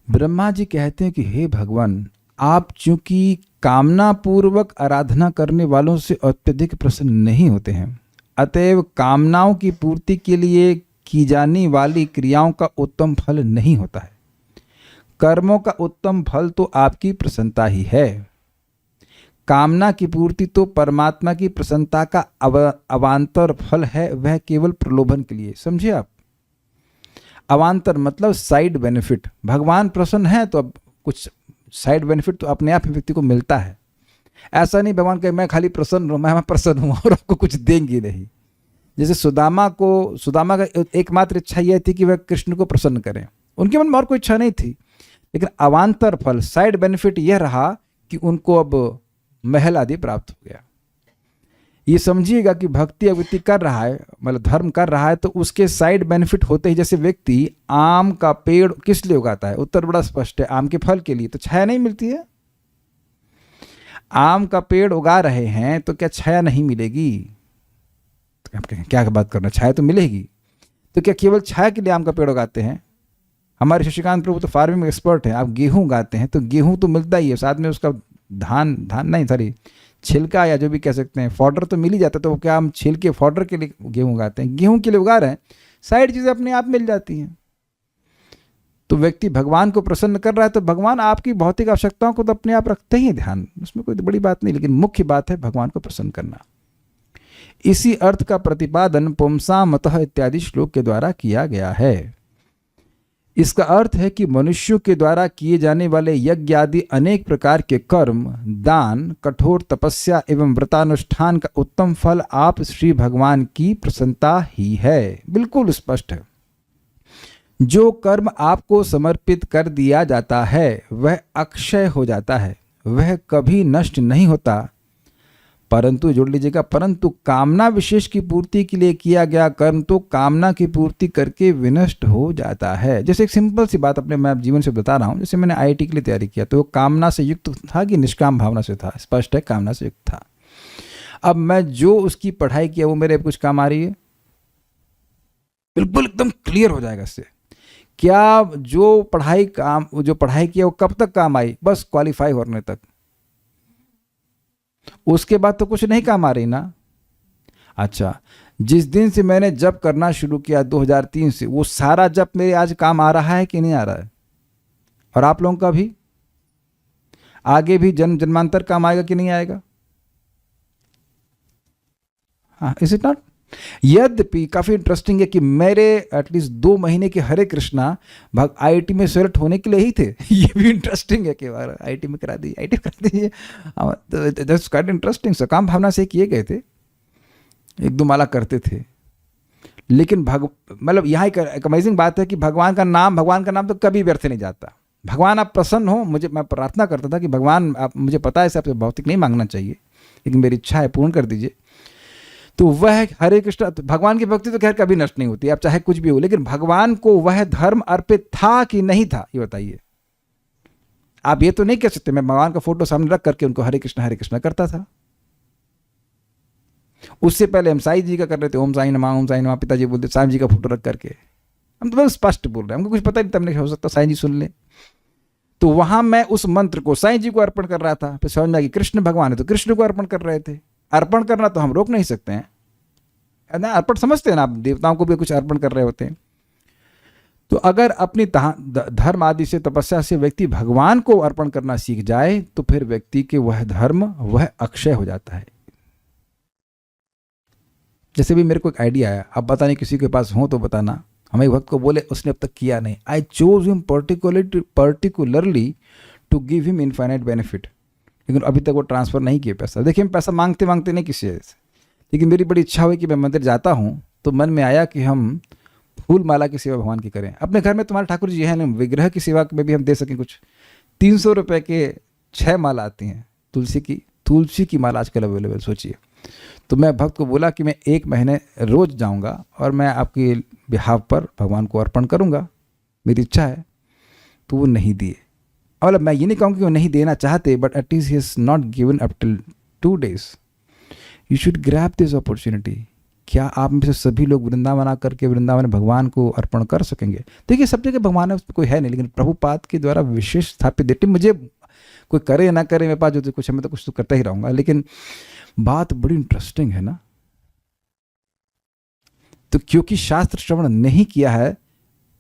ब्रह्मा जी कहते हैं कि हे भगवान, आप चूंकि कामना पूर्वक आराधना करने वालों से अत्यधिक प्रसन्न नहीं होते हैं। अतएव कामनाओं की पूर्ति के लिए की जाने वाली क्रियाओं का उत्तम फल नहीं होता है। कर्मों का उत्तम फल तो आपकी प्रसन्नता ही है। कामना की पूर्ति तो परमात्मा की प्रसन्नता का अवांतर फल है, वह केवल प्रलोभन के लिए। समझिए आप, अवांतर मतलब साइड बेनिफिट। भगवान प्रसन्न है तो अब कुछ साइड बेनिफिट तो अपने आप ही व्यक्ति को मिलता है। ऐसा नहीं भगवान कहे मैं खाली प्रसन्न हूँ, मैं प्रसन्न हूँ और आपको कुछ देंगे नहीं। जैसे सुदामा का एकमात्र इच्छा यह थी कि वह कृष्ण को प्रसन्न करें, उनके मन में और कोई इच्छा नहीं थी, लेकिन अवांतर फल साइड बेनिफिट यह रहा कि उनको अब महल आदि प्राप्त हो गया। ये समझिएगा कि भक्ति व्यक्ति कर रहा है, मतलब धर्म कर रहा है, तो उसके साइड बेनिफिट होते ही। जैसे व्यक्ति आम का पेड़ किस लिए उगाता है? उत्तर बड़ा स्पष्ट है, आम के फल के लिए। तो छाया नहीं मिलती है। आम का पेड़ उगा रहे हैं तो क्या छाया नहीं मिलेगी? तो आप कहेंगे क्या बात करना, छाया तो मिलेगी। तो क्या केवल छाया के लिए आम का पेड़ उगाते हैं? हमारे शशिकांत प्रभु तो फार्मिंग एक्सपर्ट हैं। आप गेहूं उगाते हैं तो गेहूं तो मिलता ही है, साथ में उसका धान नहीं सॉरी छिलका या जो भी कह सकते हैं फॉडर तो मिल ही जाता है। तो क्या हम छिलके फॉडर के लिए गेहूं उगाते हैं? गेहूं के लिए उगा रहे हैं, साइड चीज़ें अपने आप मिल जाती हैं। तो व्यक्ति भगवान को प्रसन्न कर रहा है तो भगवान आपकी भौतिक आवश्यकताओं को तो अपने आप रखते ही ध्यान, उसमें कोई बड़ी बात नहीं। लेकिन मुख्य बात है भगवान को प्रसन्न करना। इसी अर्थ का प्रतिपादन पुंसामतः इत्यादि श्लोक के द्वारा किया गया है। इसका अर्थ है कि मनुष्यों के द्वारा किए जाने वाले यज्ञ आदि अनेक प्रकार के कर्म, दान, कठोर तपस्या एवं व्रतानुष्ठान का उत्तम फल आप श्री भगवान की प्रसन्नता ही है। बिल्कुल स्पष्ट है। जो कर्म आपको समर्पित कर दिया जाता है वह अक्षय हो जाता है, वह कभी नष्ट नहीं होता। परंतु जोड़ लीजिएगा, परंतु कामना विशेष की पूर्ति के लिए किया गया कर्म तो कामना की पूर्ति करके विनष्ट हो जाता है। जैसे एक सिंपल सी बात अपने मैं जीवन से बता रहा हूँ। जैसे मैंने आईआईटी के लिए तैयारी किया तो वो कामना से युक्त था कि निष्काम भावना से था? स्पष्ट है कामना से युक्त था। अब मैं जो उसकी पढ़ाई किया वो मेरे कुछ काम आ रही है? बिल्कुल एकदम क्लियर हो जाएगा इससे। क्या जो पढ़ाई किया वो कब तक काम आई? बस क्वालिफाई होने तक। उसके बाद तो कुछ नहीं काम आ रही ना। अच्छा, जिस दिन से मैंने जप करना शुरू किया 2003 से, वो सारा जप मेरे आज काम आ रहा है कि नहीं आ रहा है? और आप लोगों का भी आगे भी जन्मांतर काम आएगा कि नहीं आएगा? हाँ, इज इट नॉट? यद्यपि काफी इंटरेस्टिंग है कि मेरे एटलीस्ट 2 महीने के हरे कृष्णा आईआईटी में सेलेक्ट होने के लिए ही थे। ये भी इंटरेस्टिंग है कि आईआईटी में करा दीजिए। तो दैट्स क्वाइट इंटरेस्टिंग। सकाम भावना से किए गए थे, 1-2 माला करते थे। लेकिन मतलब यहाँ एक अमेजिंग बात है कि भगवान का नाम तो कभी व्यर्थ नहीं जाता। भगवान आप प्रसन्न हो, मैं प्रार्थना करता था कि भगवान आप, मुझे पता है आपसे भौतिक नहीं मांगना चाहिए, लेकिन मेरी इच्छा है पूर्ण कर दीजिए। तो वह हरे कृष्ण, भगवान की भक्ति तो खैर कभी नष्ट नहीं होती, आप चाहे कुछ भी हो। लेकिन भगवान को वह धर्म अर्पित था कि नहीं था, ये बताइए। आप ये तो नहीं कह सकते मैं भगवान का फोटो सामने रख करके उनको हरे कृष्ण करता था। उससे पहले हम साईं जी का कर रहे थे, ओम साईं नमः, पिताजी बोलते साईं जी का फोटो रख करके। हम तो बहुत स्पष्ट बोल रहे हैं, हमको कुछ पता नहीं तब हो सकता साईं जी सुन ले। तो वहां मैं उस मंत्र को साईं जी को अर्पण कर रहा था, फिर समझ में आ गया कृष्ण भगवान है तो कृष्ण को अर्पण कर रहे थे। अर्पण करना तो हम रोक नहीं सकते हैं ना, अर्पण समझते हैं ना आप, देवताओं को भी कुछ अर्पण कर रहे होते हैं। तो अगर अपनी धर्म आदि से, तपस्या से व्यक्ति भगवान को अर्पण करना सीख जाए तो फिर व्यक्ति के वह धर्म वह अक्षय हो जाता है। जैसे भी मेरे को एक आइडिया आया, अब पता नहीं किसी के पास हो तो बताना। हमें भक्त को बोले, उसने अब तक किया नहीं। I chose him particularly to give him infinite benefit, लेकिन अभी तक वो ट्रांसफर नहीं किया पैसा। देखिए, हम पैसा मांगते नहीं किसी से, लेकिन मेरी बड़ी इच्छा हुई कि मैं मंदिर जाता हूँ तो मन में आया कि हम फूल माला की सेवा भगवान की करें। अपने घर में तुम्हारे ठाकुर जी है ना, विग्रह की सेवा में भी हम दे सकें कुछ। 300 रुपये के 6 माला आती हैं तुलसी की माला आजकल अवेलेबल, सोचिए। तो मैं भक्त को बोला कि मैं 1 महीने रोज जाऊंगा और मैं आपके बिहाफ पर भगवान को अर्पण करूंगा, मेरी इच्छा है। तो वो नहीं दिए। और मैं ये नहीं कहूँगा कि वो नहीं देना चाहते, but at least he is not given up till 2 days। You should grab this opportunity. क्या आप में से सभी लोग वृंदावन आकर के वृंदावन भगवान को अर्पण कर सकेंगे? देखिए, सब जगह भगवान है, उसमें कोई है नहीं, लेकिन प्रभुपाद के द्वारा विशेष स्थापित देते। कोई करे ना करे, मेरे पास जो कुछ है मैं तो कुछ तो करता ही रहूँगा। लेकिन बात बड़ी इंटरेस्टिंग है ना। तो क्योंकि शास्त्र श्रवण नहीं किया है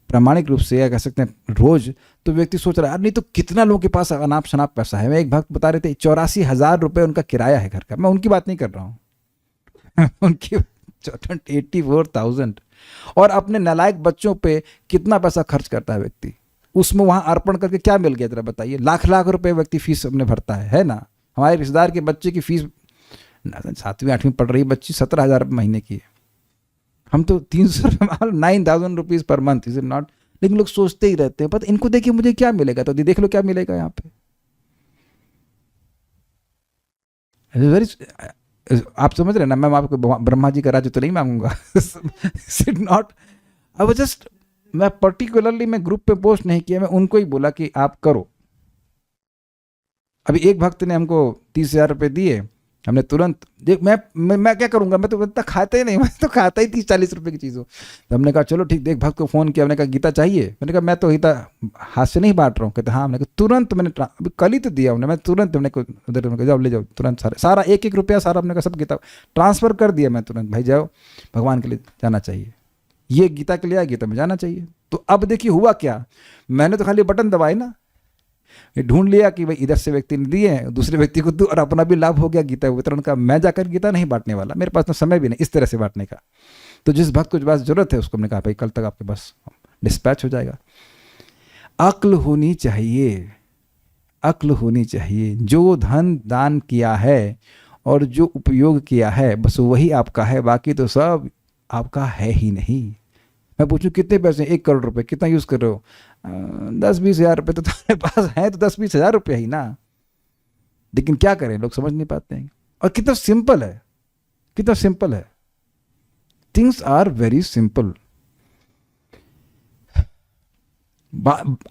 प्रामाणिक रूप से, या कह सकते हैं रोज, तो व्यक्ति सोच रहा है यार नहीं तो कितना लोगों के पास अनाप शनाप पैसा है। मैं एक भक्त बता रहे थे 84,000 रुपये उनका किराया है घर का। मैं उनकी बात नहीं कर रहा हूँ उनकी 84,000। और अपने नालायक बच्चों पे कितना पैसा खर्च करता है व्यक्ति, उसमें वहां अर्पण करके क्या मिल गया जरा बताइए। लाख लाख रुपए व्यक्ति फीस अपने भरता है ना। हमारे रिश्तेदार के बच्चे की फीस 7वीं 8वीं पढ़ रही बच्ची 17,000 रुपये महीने की है। हम तो 300 रुपये 9,000 rupees per month, is it not. लेकिन लोग सोचते ही रहते हैं पता इनको देखिए मुझे क्या मिलेगा, तो देख लो क्या मिलेगा यहाँ पे। वेरी, आप समझ रहे हैं ना। मैं आपको ब्रह्मा जी का राज्य तो नहीं मांगूंगा इट नॉट। अब जस्ट मैं पर्टिकुलरली मैं ग्रुप पे पोस्ट नहीं किया, मैं उनको ही बोला कि आप करो। अभी एक भक्त ने हमको 30,000 रुपये दिए, हमने तुरंत देख मैं क्या करूंगा, मैं तो इतना खाता ही नहीं, मैं तो खाता ही 30-40 रुपए की चीज़ हो। तो हमने कहा चलो ठीक। देख भक्त को फ़ोन किया, हमने कहा गीता चाहिए। मैंने कहा मैं तो गीता हाथ से नहीं बांट रहा हूँ। कहते हाँ। हमने कहा तुरंत मैंने अभी कल ही तो दिया हमने, मैं तुरंत हमने उधर जाओ ले जाओ तुरंत सारा 1-1 रुपया सारा हमने कहा सब गीता ट्रांसफ़र कर दिया मैं तुरंत। भाई जाओ भगवान के लिए जाना चाहिए, ये गीता के लिए आया, गीता में जाना चाहिए। तो अब देखिए हुआ क्या, मैंने तो खाली बटन दबाए ना, ये ढूंढ लिया कि भाई इधर से व्यक्ति ने दिए हैं, दूसरे व्यक्ति को दो, और अपना भी लाभ हो गया गीता वितरण का। मैं जाकर गीता नहीं बांटने वाला, मेरे पास तो समय भी नहीं इस तरह से बांटने का। तो जिस भक्त को पास जरूरत है उसको हमने कहा भाई कल तक आपके पास डिस्पैच हो जाएगा। अक्ल होनी चाहिए, अक्ल होनी चाहिए। जो धन दान किया है और जो उपयोग किया है बस वही आपका है, बाकी तो सब आपका है ही नहीं। मैं पूछूं कितने पैसे, 1 करोड़ रुपए कितना यूज कर रहे हो, 10-20 हज़ार रुपये तो तुम्हारे पास है, तो 10-20 हज़ार रुपये ही ना। लेकिन क्या करें, लोग समझ नहीं पाते हैं। और कितना सिंपल है, कितना सिंपल है। Things are very simple.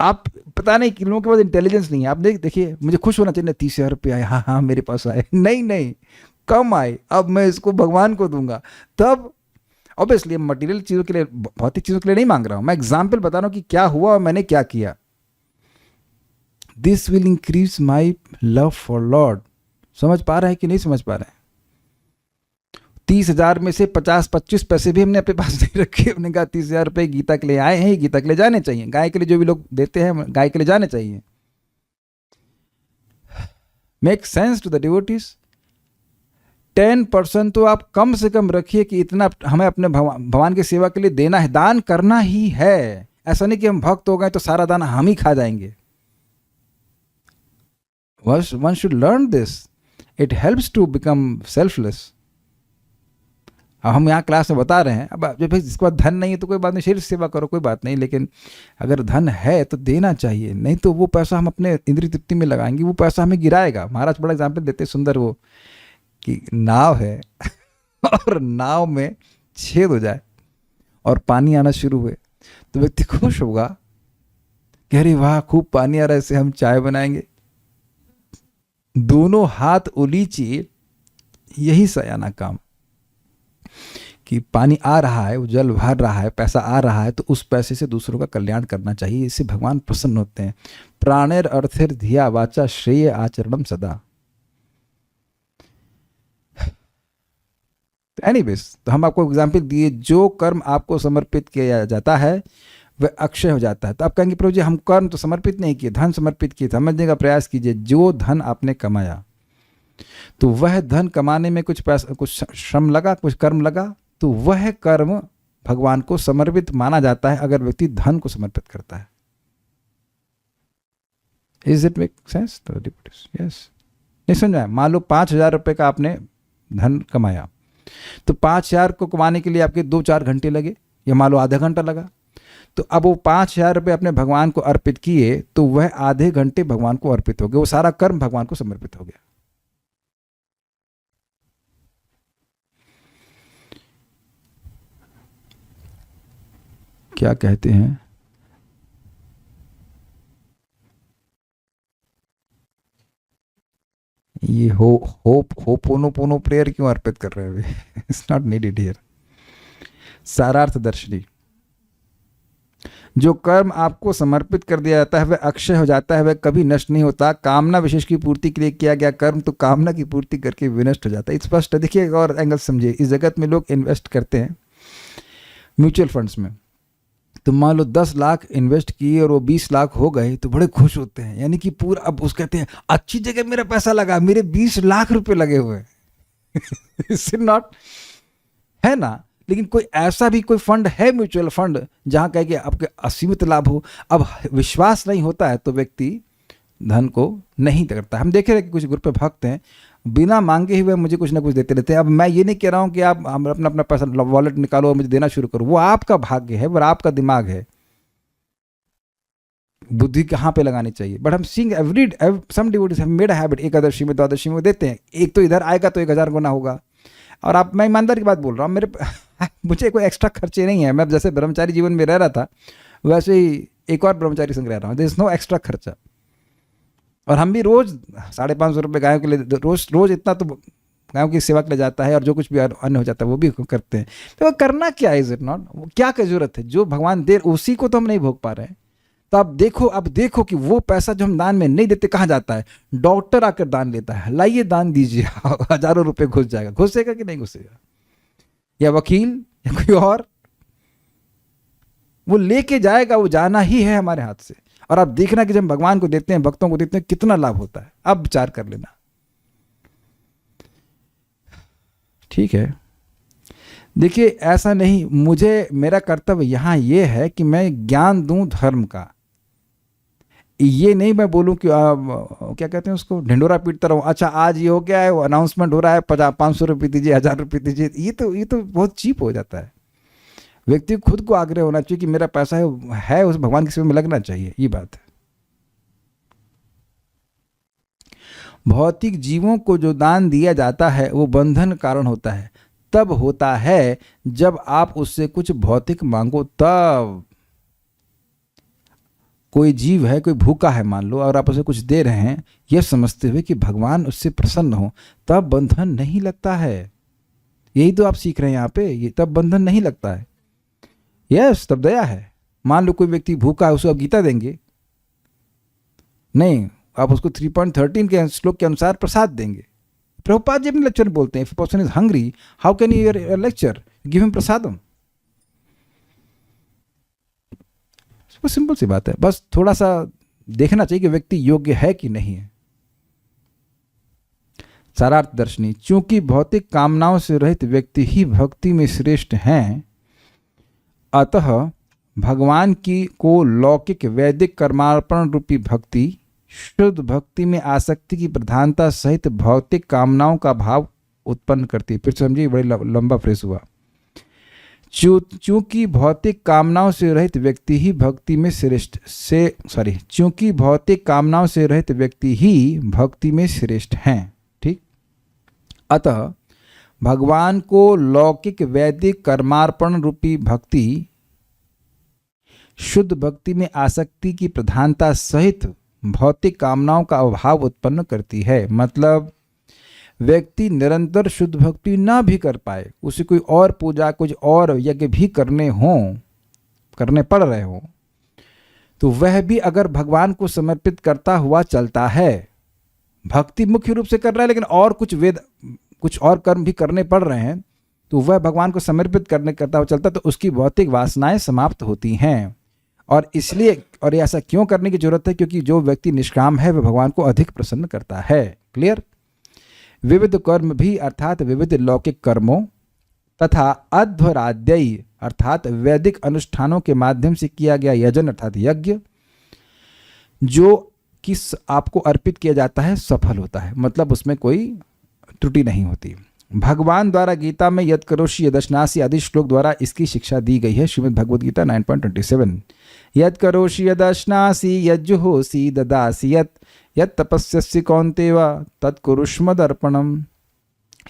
आप पता नहीं कि लोगों के पास इंटेलिजेंस नहीं है। आप देखिए मुझे खुश होना चाहिए 30,000 रुपये आए, हाँ हाँ मेरे पास आए। नहीं नहीं, कम आए, अब मैं इसको भगवान को दूंगा। तब ऑब्वियसली मटेरियल चीज़ों के लिए, भौतिक चीज़ों के लिए नहीं मांग रहा हूं, मैं एग्जाम्पल बता रहा हूं कि क्या हुआ और मैंने क्या किया। This will increase my love for Lord. समझ पा रहे हैं कि नहीं समझ पा रहे हैं। 30,000 में से 50-25 पैसे भी हमने अपने पास नहीं रखे। हमने कहा 30,000 रुपये गीता के लिए आए हैं, गीता के लिए जाने चाहिए। गाय के लिए जो भी लोग देते हैं गाय के लिए जाने चाहिए। Make sense to the devotees. 10% तो आप कम से कम रखिए कि इतना हमें अपने भगवान की सेवा के लिए देना है, दान करना ही है। ऐसा नहीं कि हम भक्त हो गए तो सारा दान हम ही खा जाएंगे। One should learn this. It helps to become selfless. अब हम यहाँ क्लास में बता रहे हैं, अब जब जिसके पास धन नहीं है तो कोई बात नहीं, शरीर सेवा करो, कोई बात नहीं। लेकिन अगर धन है तो देना चाहिए, नहीं तो वो पैसा हम अपने इंद्रिय तृप्ति में लगाएंगे, वो पैसा हमें गिराएगा। महाराज बड़ा एग्जाम्पल देते सुंदर, वो कि नाव है और नाव में छेद हो जाए और पानी आना शुरू हुए तो व्यक्ति खुश होगा कि अरे वाह खूब पानी आ रहा है, इससे हम चाय बनाएंगे। दोनों हाथ उलीचिए, यही सयाना काम कि पानी आ रहा है, वो जल भर रहा है, पैसा आ रहा है, तो उस पैसे से दूसरों का कल्याण करना चाहिए। इससे भगवान प्रसन्न होते हैं। प्राणेर अर्थिर धिया वाचा श्रेय आचरणम सदा। एनीवेज, तो हम आपको एग्जाम्पल दिए, जो कर्म आपको समर्पित किया जाता है वह अक्षय हो जाता है। तो आप कहेंगे प्रभु जी हम कर्म तो समर्पित नहीं किए, धन समर्पित किए। समझने का प्रयास कीजिए, जो धन आपने कमाया तो वह धन कमाने में कुछ पैसा, कुछ श्रम लगा, कुछ कर्म लगा, तो वह कर्म भगवान को समर्पित माना जाता है अगर व्यक्ति धन को समर्पित करता है। Is it make sense? Yes. नहीं समझ में? मान लो 5,000 रुपये का आपने धन कमाया, तो 5,000 को कमाने के लिए आपके 2-4 घंटे लगे, या मान लो आधा घंटा लगा। तो अब वो 5,000 रुपये अपने भगवान को अर्पित किए तो वह आधे घंटे भगवान को अर्पित हो गए, वो सारा कर्म भगवान को समर्पित हो गया। क्या कहते हैं, ये होपोनोपोनो प्रेयर क्यों अर्पित कर रहे हैं? It's not needed here. Sarartha Darshini, जो कर्म आपको समर्पित कर दिया जाता है वह अक्षय हो जाता है, वह कभी नष्ट नहीं होता। कामना विशेष की पूर्ति के लिए किया गया कर्म तो कामना की पूर्ति करके विनष्ट हो जाता है। स्पष्ट है। देखिए एक और एंगल समझिए। इस जगत में लोग इन्वेस्ट करते हैं म्यूचुअल फंड्स में, तो मान लो 10 लाख इन्वेस्ट किए और वो 20 लाख हो गए तो बड़े खुश होते हैं, यानी कि पूरा, अब उस कहते हैं अच्छी जगह मेरा पैसा लगा, मेरे 20 लाख रुपए लगे हुए हैं नॉट, है ना। लेकिन कोई ऐसा भी कोई फंड है म्यूचुअल फंड जहां कहे कि आपके असीमित लाभ हो। अब विश्वास नहीं होता है तो व्यक्ति धन को नहीं करता। हम देख रहे हैं कि कुछ ग्रुप पे भक्त हैं, बिना मांगे हुए मुझे कुछ ना कुछ देते रहते हैं। अब मैं ये नहीं कह रहा हूँ कि आप अपना अपना पैसा वॉलेट निकालो और मुझे देना शुरू करो, वो आपका भाग्य है, वो आपका दिमाग है, बुद्धि कहाँ पे लगानी चाहिए। बट हम seeing every some devotees have made a habit, Ekadashi में द्वादशी में देते हैं, एक तो इधर आएगा तो 1000 गुना होगा। और आप, मैं ईमानदारी की बात बोल रहा हूँ, मुझे कोई एक्स्ट्रा खर्चे नहीं है। मैं जैसे ब्रह्मचारी जीवन में रह रहा था वैसे ही एक और ब्रह्मचारी संग रह रहा हूँ, देयर इज नो एक्स्ट्रा खर्चा। और हम भी रोज 550 रुपये गायों के लिए, रोज इतना तो गायों की सेवा के लिए जाता है, और जो कुछ भी अन्य हो जाता है वो भी करते हैं। तो वो करना क्या है, इज इट नॉट, क्या क्या जरूरत है, जो भगवान दे उसी को तो हम नहीं भोग पा रहे हैं। तो अब देखो कि वो पैसा जो हम दान में नहीं देते कहाँ जाता है। डॉक्टर आकर दान लेता है, लाइए दान दीजिए, हजारों रुपए घुसेगा कि नहीं घुसेगा, या वकील या कोई और, वो लेके जाएगा, वो जाना ही है हमारे हाथ से। और आप देखना कि जब भगवान को देते हैं, भक्तों को देते हैं, कितना लाभ होता है। अब विचार कर लेना, ठीक है। देखिए ऐसा नहीं, मेरा कर्तव्य यहां ये है कि मैं ज्ञान दूं धर्म का। ये नहीं मैं बोलूं कि क्या कहते हैं उसको, ढिंडोरा पीटता रहूं, अच्छा आज ये हो गया है, वो अनाउंसमेंट हो रहा है, 500 रुपये दीजिए, 1000 रुपये दीजिए, ये तो बहुत चीप हो जाता है। व्यक्ति को खुद को आग्रह होना चाहिए कि मेरा पैसा है उस भगवान की सेवा में लगना चाहिए, ये बात है। भौतिक जीवों को जो दान दिया जाता है वो बंधन कारण होता है। तब होता है जब आप उससे कुछ भौतिक मांगो, तब। कोई जीव है, कोई भूखा है मान लो, और आप उसे कुछ दे रहे हैं यह समझते हुए कि भगवान उससे प्रसन्न हो, तब बंधन नहीं लगता है। यही तो आप सीख रहे हैं यहाँ पे, ये तब बंधन नहीं लगता है। यस, तब दया है। मान लो कोई व्यक्ति भूखा है, उसको आप गीता देंगे नहीं, आप उसको 3.13 के श्लोक के अनुसार प्रसाद देंगे। प्रभुपाद जी अपने लेक्चर में बोलते हैं, if a person is hungry how can you hear lecture, give him prasadam. Simple सी बात है, बस थोड़ा सा देखना चाहिए कि व्यक्ति योग्य है कि नहीं है। सारार्थ दर्शनी, चूंकि भौतिक कामनाओं से रहित व्यक्ति ही भक्ति में श्रेष्ठ हैं, अतः भगवान की को लौकिक वैदिक कर्मार्पण रूपी भक्ति शुद्ध भक्ति में आसक्ति की प्रधानता सहित भौतिक कामनाओं का भाव उत्पन्न करती है। फिर समझिए, बड़ी लंबा फ्रेज हुआ। चूंकि भौतिक कामनाओं से रहित व्यक्ति ही भक्ति में चूंकि भौतिक कामनाओं से रहित व्यक्ति ही भक्ति में श्रेष्ठ हैं, ठीक। अतः भगवान को लौकिक वैदिक कर्मार्पण रूपी भक्ति शुद्ध भक्ति में आसक्ति की प्रधानता सहित भौतिक कामनाओं का अभाव उत्पन्न करती है। मतलब व्यक्ति निरंतर शुद्ध भक्ति ना भी कर पाए, उसे कोई और पूजा, कुछ और यज्ञ भी करने पड़ रहे हों, तो वह भी अगर भगवान को समर्पित करता हुआ चलता है, भक्ति मुख्य रूप से कर रहा है लेकिन और कुछ और कर्म भी करने पड़ रहे हैं, तो वह भगवान को समर्पित करता हुआ चलता, तो उसकी भौतिक वासनाएं समाप्त होती हैं। और इसलिए, और ऐसा क्यों करने की जरूरत है, क्योंकि जो व्यक्ति निष्काम है वह भगवान को अधिक प्रसन्न करता है। क्लियर। विविध कर्म भी अर्थात विविध लौकिक कर्मों तथा अध्वराद्ययी अर्थात वैदिक अनुष्ठानों के माध्यम से किया गया यजन अर्थात यज्ञ जो किस आपको अर्पित किया जाता है सफल होता है, मतलब उसमें कोई त्रुटि नहीं होती। भगवान द्वारा गीता में यत् करोषि यदश्नासि आदि श्लोक द्वारा इसकी शिक्षा दी गई है। श्रीमद् भगवद गीता 9.27। यत् करोषि यदश्नासि यज्जुहोसि ददासि यत् तपस्यसि कौन्तेय तत्कुरुष्मदर्पणम्।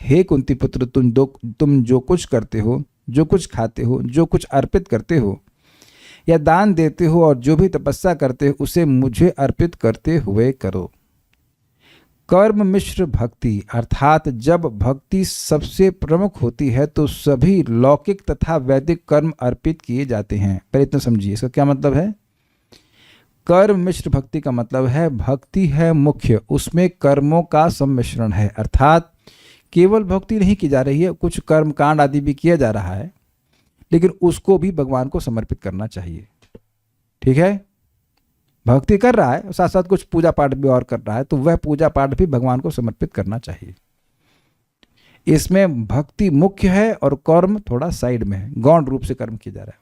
हे कुंती पुत्र, तुम जो कुछ करते हो, जो कुछ खाते हो, जो कुछ अर्पित करते हो या दान देते हो और जो भी तपस्या करते हो, उसे मुझे अर्पित करते हुए करो। कर्म मिश्र भक्ति अर्थात जब भक्ति सबसे प्रमुख होती है तो सभी लौकिक तथा वैदिक कर्म अर्पित किए जाते हैं। पहले इतना समझिए, इसका क्या मतलब है। कर्म मिश्र भक्ति का मतलब है भक्ति है मुख्य, उसमें कर्मों का सम्मिश्रण है, अर्थात केवल भक्ति नहीं की जा रही है, कुछ कर्म कांड आदि भी किया जा रहा है, लेकिन उसको भी भगवान को समर्पित करना चाहिए। ठीक है, भक्ति कर रहा है साथ साथ कुछ पूजा पाठ भी और कर रहा है, तो वह पूजा पाठ भी भगवान को समर्पित करना चाहिए। इसमें भक्ति मुख्य है और कर्म थोड़ा साइड में है, गौण रूप से कर्म किया जा रहा है।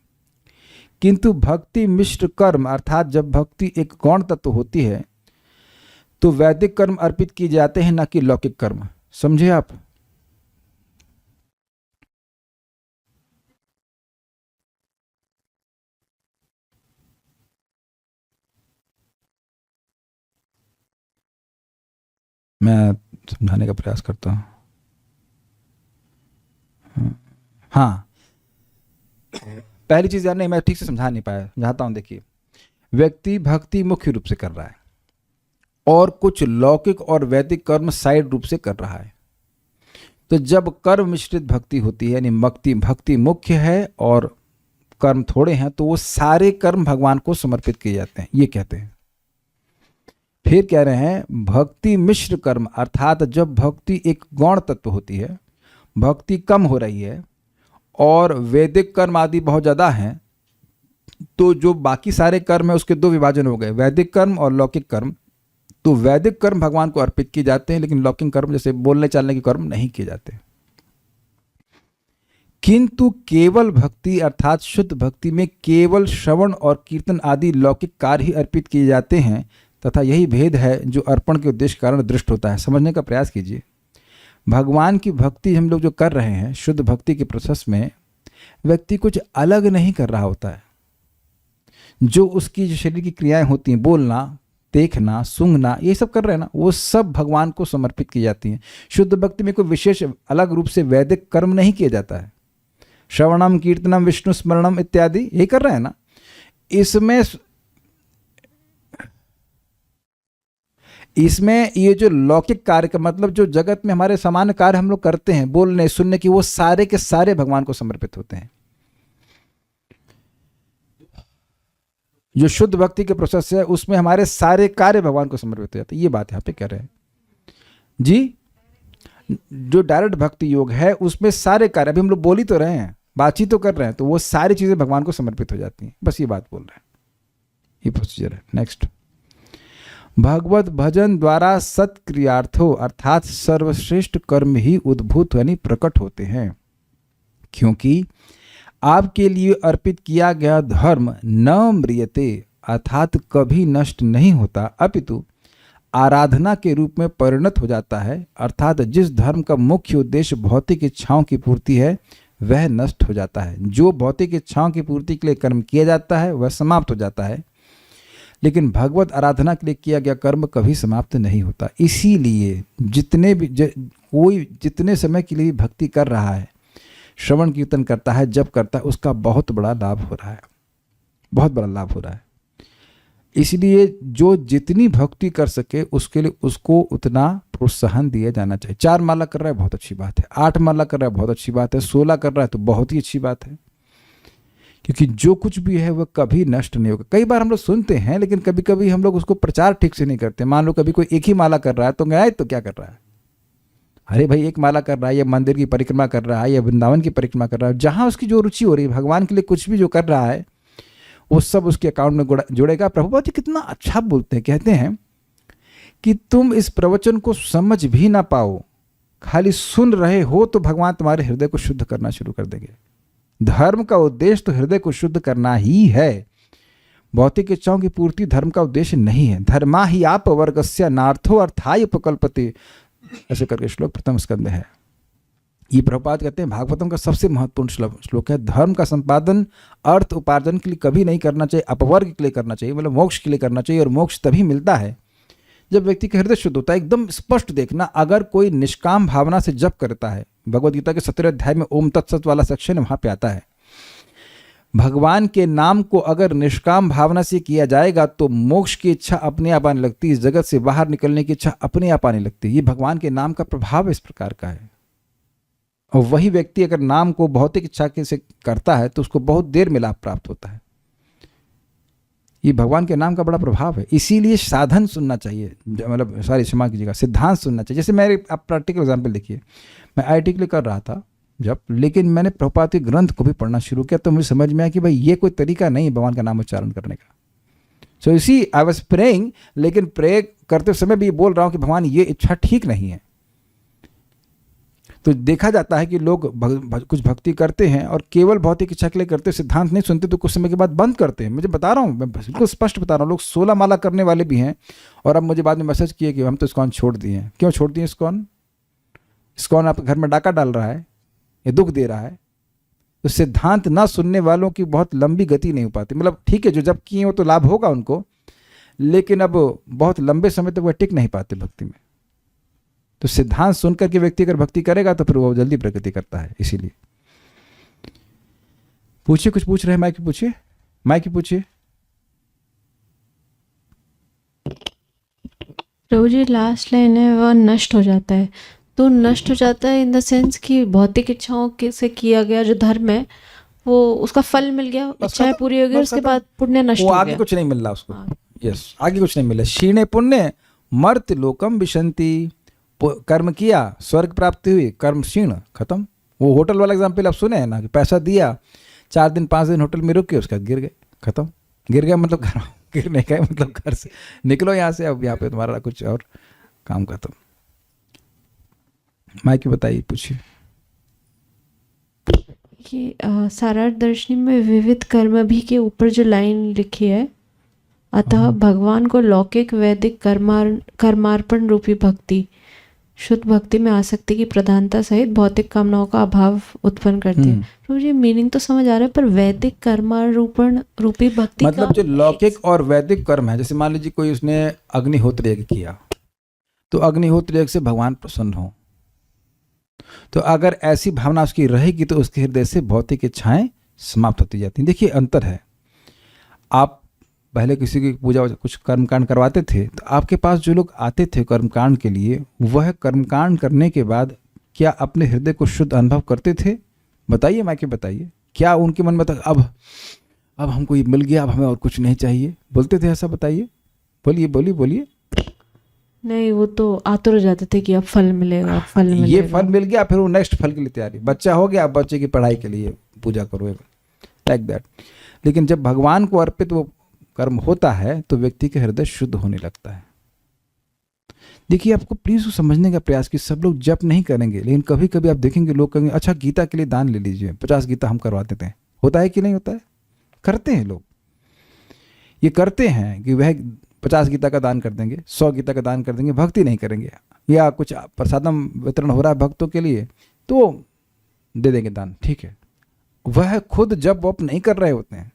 किंतु भक्ति मिश्र कर्म अर्थात जब भक्ति एक गौण तत्व होती है तो वैदिक कर्म अर्पित किए जाते हैं, न कि लौकिक कर्म। समझे आप। मैं समझाने का प्रयास करता हूं। हाँ, पहली चीज यार नहीं, मैं ठीक से समझा नहीं पाया, समझाता हूं। देखिए, व्यक्ति भक्ति मुख्य रूप से कर रहा है और कुछ लौकिक और वैदिक कर्म साइड रूप से कर रहा है। तो जब कर्म मिश्रित भक्ति होती है, यानी भक्ति मुख्य है और कर्म थोड़े हैं, तो वो सारे कर्म भगवान को समर्पित किए जाते हैं, ये कहते हैं। फिर कह रहे हैं भक्ति मिश्र कर्म अर्थात जब भक्ति एक गौण तत्व होती है, भक्ति कम हो रही है और वैदिक कर्म आदि बहुत ज़्यादा हैं, तो जो बाकी सारे कर्म है उसके दो विभाजन हो गए, वैदिक कर्म और लौकिक कर्म। तो वैदिक कर्म भगवान को अर्पित किए जाते हैं, लेकिन लौकिक कर्म जैसे बोलने चालने के कर्म नहीं किए जाते। किंतु केवल भक्ति अर्थात शुद्ध भक्ति में केवल श्रवण और कीर्तन आदि लौकिक कार्य ही अर्पित किए जाते हैं, तथा यही भेद है जो अर्पण के उद्देश्य के कारण दृष्ट होता है। समझने का प्रयास कीजिए। भगवान की भक्ति हम लोग जो कर रहे हैं शुद्ध भक्ति के प्रोसेस में, व्यक्ति कुछ अलग नहीं कर रहा होता है। जो उसकी जो शरीर की क्रियाएं होती हैं, बोलना, देखना, सूंघना, ये सब कर रहे हैं ना, वो सब भगवान को समर्पित की जाती हैं। शुद्ध भक्ति में कोई विशेष अलग रूप से वैदिक कर्म नहीं किया जाता है। श्रवणम, कीर्तनम, विष्णु स्मरणम इत्यादि यही कर रहे हैं ना। इसमें ये जो लौकिक कार्य का मतलब जो जगत में हमारे सामान्य कार्य हम लोग करते हैं, बोलने सुनने की, वो सारे के सारे भगवान को समर्पित होते हैं। जो शुद्ध भक्ति के प्रोसेस है उसमें हमारे सारे कार्य भगवान को समर्पित हो जाते हैं। ये बात यहाँ पे कह रहे हैं जी। जो डायरेक्ट भक्ति योग है उसमें सारे कार्य, अभी हम लोग बोल ही तो रहे हैं, बातचीत तो कर रहे हैं, तो वो सारी चीजें भगवान को समर्पित हो जाती हैं। बस ये बात बोल रहे हैं, ये प्रोसीजर है। नेक्स्ट, भगवत भजन द्वारा सत्क्रियार्थों अर्थात सर्वश्रेष्ठ कर्म ही उद्भूत यानी प्रकट होते हैं, क्योंकि आपके लिए अर्पित किया गया धर्म न म्रियते अर्थात कभी नष्ट नहीं होता, अपितु आराधना के रूप में परिणत हो जाता है। अर्थात जिस धर्म का मुख्य उद्देश्य भौतिक इच्छाओं की पूर्ति है वह नष्ट हो जाता है। जो भौतिक इच्छाओं की पूर्ति के लिए कर्म किया जाता है वह समाप्त हो जाता है, लेकिन भगवत आराधना के लिए किया गया कर्म कभी समाप्त नहीं होता। इसीलिए कोई जितने समय के लिए भक्ति कर रहा है, श्रवण कीर्तन करता है, जप करता है, उसका बहुत बड़ा लाभ हो रहा है, बहुत बड़ा लाभ हो रहा है। इसलिए जो जितनी भक्ति कर सके उसके लिए उसको उतना प्रोत्साहन दिया जाना चाहिए। 4 माला कर रहा है बहुत अच्छी बात है, 8 माला कर रहा है बहुत अच्छी बात है, 16 कर रहा है तो बहुत ही अच्छी बात है, क्योंकि जो कुछ भी है वह कभी नष्ट नहीं होगा। कई बार हम लोग सुनते हैं लेकिन कभी कभी हम लोग उसको प्रचार ठीक से नहीं करते। मान लो कभी कोई एक ही माला कर रहा है तो गया तो क्या कर रहा है, अरे भाई एक माला कर रहा है, या मंदिर की परिक्रमा कर रहा है, या वृंदावन की परिक्रमा कर रहा है, जहां उसकी जो रुचि हो रही है, भगवान के लिए कुछ भी जो कर रहा है वो सब उसके अकाउंट में जुड़ेगा। प्रभुपाद जी कितना अच्छा बोलते हैं, कहते हैं कि तुम इस प्रवचन को समझ भी ना पाओ, खाली सुन रहे हो तो भगवान तुम्हारे हृदय को शुद्ध करना शुरू कर देंगे। धर्म का उद्देश्य तो हृदय को शुद्ध करना ही है, भौतिक इच्छाओं की पूर्ति धर्म का उद्देश्य नहीं है। धर्मा ही आप वर्गस्य नार्थो अर्थाय उपकल्पते, ऐसे करके श्लोक प्रथम स्कंद है। ये प्रभुपाद कहते हैं भागवतम का सबसे महत्वपूर्ण श्लोक है। धर्म का संपादन अर्थ उपार्जन के लिए कभी नहीं करना चाहिए, अपवर्ग के लिए करना चाहिए, मतलब मोक्ष के लिए करना चाहिए। और मोक्ष तभी मिलता है जब व्यक्ति का हृदय शुद्ध होता है। एकदम स्पष्ट देखना, अगर कोई निष्काम भावना से जप करता है, भगवद गीता के 17वें अध्याय में ओम तत्सत वाला सेक्शन है, वहां पे आता है, भगवान के नाम को अगर निष्काम भावना से किया जाएगा तो मोक्ष की इच्छा अपने आप आने लगती है, इस जगत से बाहर निकलने की इच्छा अपने आप आने लगती है। ये भगवान के नाम का प्रभाव इस प्रकार का है। और वही व्यक्ति अगर नाम को भौतिक इच्छा के से करता है तो उसको बहुत देर में लाभ प्राप्त होता है। ये भगवान के नाम का बड़ा प्रभाव है। इसीलिए साधन सुनना चाहिए, मतलब सारी क्षमा कीजिएगा, सिद्धांत सुनना चाहिए। जैसे मेरे आप प्रैक्टिकल एग्जाम्पल देखिए, मैं IIT के लिए कर रहा था जब, लेकिन मैंने प्रभुपाद के ग्रंथ को भी पढ़ना शुरू किया तो मुझे समझ में आया कि भाई ये कोई तरीका नहीं है भगवान का नाम उच्चारण करने का। सो इसी आई वॉज प्रेइंग, लेकिन प्रे करते समय भी बोल रहा हूँ कि भगवान ये इच्छा ठीक नहीं है। तो देखा जाता है कि लोग कुछ भक्ति करते हैं और केवल भौतिक इच्छा के लिए करते, सिद्धांत नहीं सुनते, तो कुछ समय के बाद बंद करते हैं। मुझे बता रहा हूँ, मैं बिल्कुल स्पष्ट बता रहा हूँ, लोग 16 माला करने वाले भी हैं और अब मुझे बाद में मैसेज किए कि हम तो इस्कॉन छोड़ दिए हैं। क्यों छोड़ दिए इस्कॉन? इस्कॉन आपके घर में डाका डाल रहा है, ये दुख दे रहा है। तो सिद्धांत ना सुनने वालों की बहुत लंबी गति नहीं हो पाती। मतलब ठीक है, जो जब किए हो तो लाभ होगा उनको, लेकिन अब बहुत लंबे समय तक वह टिक नहीं पाते भक्ति में। तो सिद्धांत सुनकर के व्यक्ति अगर भक्ति करेगा तो फिर वो जल्दी प्रगति करता है। इसीलिए पूछिए, कुछ पूछ रहे हैं? माइक पूछिए, माइक पूछिए। प्रभु जी, लास्ट लाइन है वह नष्ट हो जाता है। तो नष्ट हो जाता है इन द सेंस कि भौतिक इच्छाओं के से किया गया जो धर्म है वो उसका फल मिल गया, इच्छाएं पूरी हो गई, उसके बाद पुण्य नष्ट हो गया, आगे कुछ नहीं मिल रहा उसको। यस, आगे कुछ नहीं मिला। क्षीणे पुण्य मर्त लोकम विशंति, कर्म किया स्वर्ग प्राप्ति हुई, कर्म क्षीण, खत्म। वो होटल वाला एग्जाम्पल आप सुने हैं ना, कि पैसा दिया 4 दिन 5 दिन होटल में रुके, उसके बाद गिर गए, खत्म। गिर गया मतलब घर गिरने का मतलब घर से निकलो यहाँ से, अब यहाँ पे तुम्हारा कुछ और काम खत्म। माइक बताइए, पूछिए। ये सारार्थ दर्शनी में विविध कर्म भी के ऊपर जो लाइन लिखी है, अतः भगवान को लौकिक वैदिक कर्मार्पण रूपी भक्ति शुद्ध भक्ति में आसक्ति की प्रधानता सहित भौतिक कामनाओं का अभाव उत्पन्न करती है। तो ये मीनिंग तो समझ आ रहा है, पर वैदिक कर्मार्पण रूपी भक्ति मतलब जो लौकिक और वैदिक कर्म है, जैसे मान लीजिए कोई उसने अग्निहोत्र यज्ञ किया, तो अग्निहोत्र यज्ञ से भगवान प्रसन्न हो, तो अगर ऐसी भावना उसकी रहेगी तो उसके हृदय से भौतिक इच्छाएं समाप्त होती जाती हैं। देखिए अंतर है, आप पहले किसी की पूजा कुछ कर्मकांड करवाते थे, तो आपके पास जो लोग आते थे कर्मकांड के लिए, वह कर्मकांड करने के बाद क्या अपने हृदय को शुद्ध अनुभव करते थे? बताइए, मायके बताइए, क्या उनके मन में तक अब हमको ये मिल गया, अब हमें और कुछ नहीं चाहिए, बोलते थे ऐसा? बताइए, बोलिए बोलिए बोलिए। नहीं, वो तो आतुर हो जाते थे कि अब फल मिलेगा, फल मिलेगा। ये फल मिल गया, फिर वो नेक्स्ट फल के लिए तैयारी, बच्चा हो गया, अब बच्चे की पढ़ाई के लिए पूजा करो, लाइक दैट। लेकिन जब भगवान को अर्पित वो कर्म होता है तो व्यक्ति के हृदय शुद्ध होने लगता है। देखिए, आपको प्लीज समझने का प्रयास कि सब लोग जप नहीं करेंगे, लेकिन कभी कभी आप देखेंगे लोग कहेंगे अच्छा गीता के लिए दान ले लीजिए, 50 गीता हम करवा देते हैं। होता है कि नहीं होता है? करते हैं लोग, ये करते हैं कि वह 50 गीता का दान कर देंगे, 100 गीता का दान कर देंगे, भक्ति नहीं करेंगे। या कुछ प्रसादम वितरण हो रहा है भक्तों के लिए तो दे देंगे दान, ठीक है। वह खुद जब वप नहीं कर रहे होते हैं,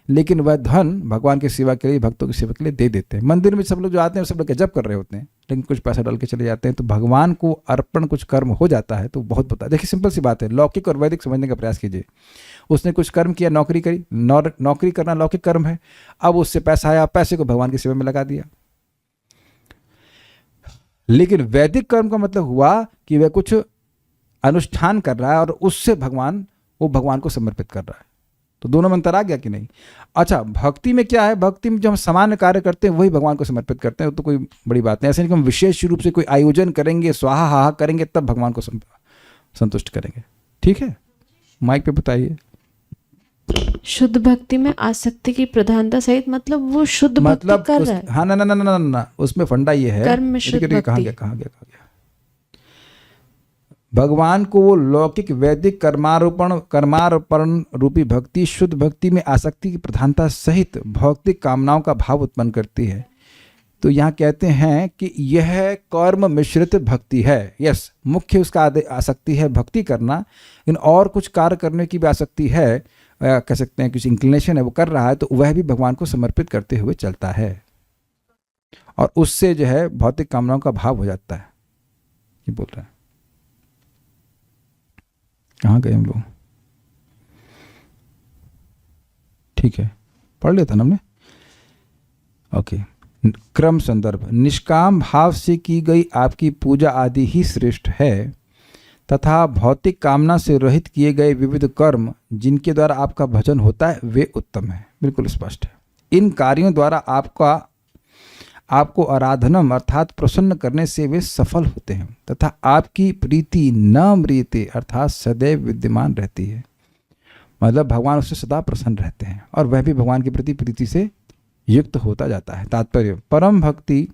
लेकिन वह धन भगवान की सेवा के लिए, भक्तों की सेवा के लिए दे देते हैं। मंदिर में सब लोग जो आते हैं सब लोग जप कर रहे होते हैं, लेकिन कुछ पैसा डाल के चले जाते हैं, तो भगवान को अर्पण कुछ कर्म हो जाता है तो बहुत पता। देखिए सिंपल सी बात है, लौकिक और वैदिक समझने का प्रयास कीजिए। उसने कुछ कर्म किया, नौकरी करी, नौकरी करना लौकिक कर्म है, अब उससे पैसा आया, पैसे को भगवान की सेवा में लगा दिया। लेकिन वैदिक कर्म का मतलब हुआ कि वह कुछ अनुष्ठान कर रहा है और उससे वो भगवान को समर्पित कर रहा है। तो दोनों में अंतर आ गया कि नहीं? अच्छा, भक्ति में क्या है? भक्ति में जो हम सामान्य कार्य करते हैं वही भगवान को समर्पित करते हैं, तो कोई बड़ी बात नहीं। ऐसे नहीं कि हम विशेष रूप से कोई आयोजन करेंगे, स्वाहा हाहा करेंगे तब भगवान को संतुष्ट करेंगे। ठीक है, माइक पे बताइए। शुद्ध भक्ति में आसक्ति की प्रधानता सहित मतलब वो शुद्ध भक्ति कर रहा है। हाँ, ना, उसमें फंडा ये है, कर्म में शुद्ध भक्ति। कहाँ गया भगवान को वो लौकिक वैदिक कर्मार्पण रूपी भक्ति शुद्ध भक्ति में आसक्ति की प्रधानता सहित भौतिक कामनाओं का भाव उत्पन्न करती है। तो यहाँ कहते हैं कि यह कर्म मिश्रित भक्ति है। यस, मुख्य उसका आसक्ति है भक्ति करना, लेकिन और कुछ कार्य करने की भी आसक्ति है, कह सकते हैं कुछ इंक्लिनेशन है वो कर रहा है, तो वह भी भगवान को समर्पित करते हुए चलता है और उससे जो है भौतिक कामनाओं का भाव हो जाता है। ये बोल रहा है। कहाँ गए हम लोग? ठीक है, पढ़ लेता ना हमने। ओके, क्रम संदर्भ, निष्काम भाव से की गई आपकी पूजा आदि ही श्रेष्ठ है तथा भौतिक कामना से रहित किए गए विविध कर्म जिनके द्वारा आपका भजन होता है वे उत्तम है। बिल्कुल स्पष्ट है। इन कार्यों द्वारा आपको आराधनम अर्थात प्रसन्न करने से वे सफल होते हैं तथा आपकी प्रीति न म्रियते अर्थात सदैव विद्यमान रहती है। मतलब भगवान उससे सदा प्रसन्न रहते हैं और वह भी भगवान के प्रति प्रीति से युक्त होता जाता है। तात्पर्य, परम भक्ति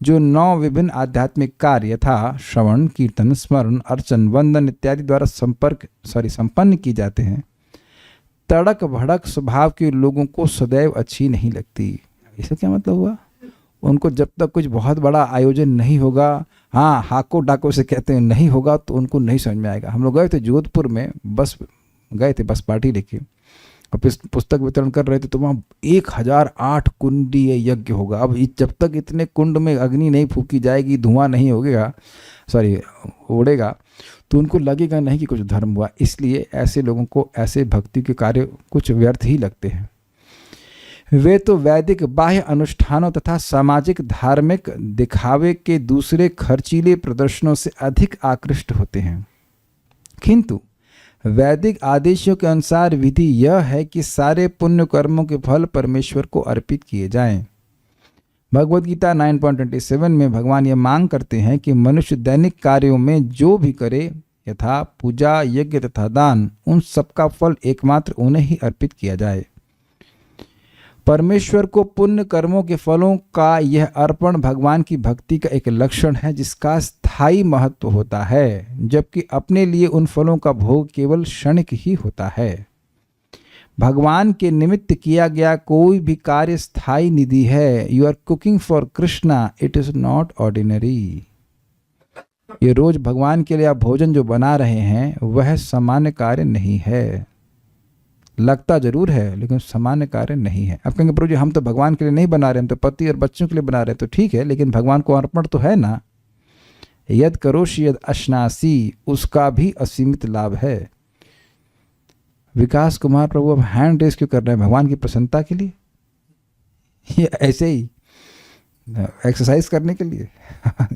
जो 9 विभिन्न आध्यात्मिक कार्य यथा श्रवण, कीर्तन, स्मरण, अर्चन, वंदन इत्यादि द्वारा संपन्न की जाते हैं, तड़क भड़क स्वभाव के लोगों को सदैव अच्छी नहीं लगती। इसका क्या मतलब हुआ? उनको जब तक कुछ बहुत बड़ा आयोजन नहीं होगा, हाँ हाको डाको से कहते हैं, नहीं होगा तो उनको नहीं समझ में आएगा। हम लोग गए थे जोधपुर में, बस पार्टी लेके और पुस्तक वितरण कर रहे थे, तो वहाँ 1008 कुंडीय यज्ञ होगा। अब जब तक इतने कुंड में अग्नि नहीं फूकी जाएगी, धुआं नहीं होगा, उड़ेगा, तो उनको लगेगा नहीं कि कुछ धर्म हुआ। इसलिए ऐसे लोगों को ऐसे भक्ति के कार्य कुछ व्यर्थ ही लगते हैं। वे तो वैदिक बाह्य अनुष्ठानों तथा सामाजिक धार्मिक दिखावे के दूसरे खर्चीले प्रदर्शनों से अधिक आकृष्ट होते हैं, किंतु वैदिक आदेशों के अनुसार विधि यह है कि सारे पुण्य कर्मों के फल परमेश्वर को अर्पित किए जाएं। भगवद गीता 9.27 में भगवान ये मांग करते हैं कि मनुष्य दैनिक कार्यों में जो भी करे, यथा पूजा, यज्ञ तथा दान, उन सबका फल एकमात्र उन्हें ही अर्पित किया जाए। परमेश्वर को पुण्य कर्मों के फलों का यह अर्पण भगवान की भक्ति का एक लक्षण है जिसका स्थायी महत्व होता है, जबकि अपने लिए उन फलों का भोग केवल क्षणिक ही होता है। भगवान के निमित्त किया गया कोई भी कार्य स्थायी निधि है। You are cooking for Krishna, it is not ordinary. ये रोज भगवान के लिए आप भोजन जो बना रहे हैं वह सामान्य कार्य नहीं है। लगता जरूर है लेकिन सामान्य कार्य नहीं है। आप कहेंगे प्रभु जी हम तो भगवान के लिए नहीं बना रहे, हम तो पति और बच्चों के लिए बना रहे हैं। तो ठीक है, लेकिन भगवान को अर्पण तो है ना। यद करोषि यद अश्नासी, उसका भी असीमित लाभ है। विकास कुमार प्रभु अब हैंड रेस क्यों कर रहे हैं? भगवान की प्रसन्नता के लिए, ये ऐसे ही एक्सरसाइज करने के लिए?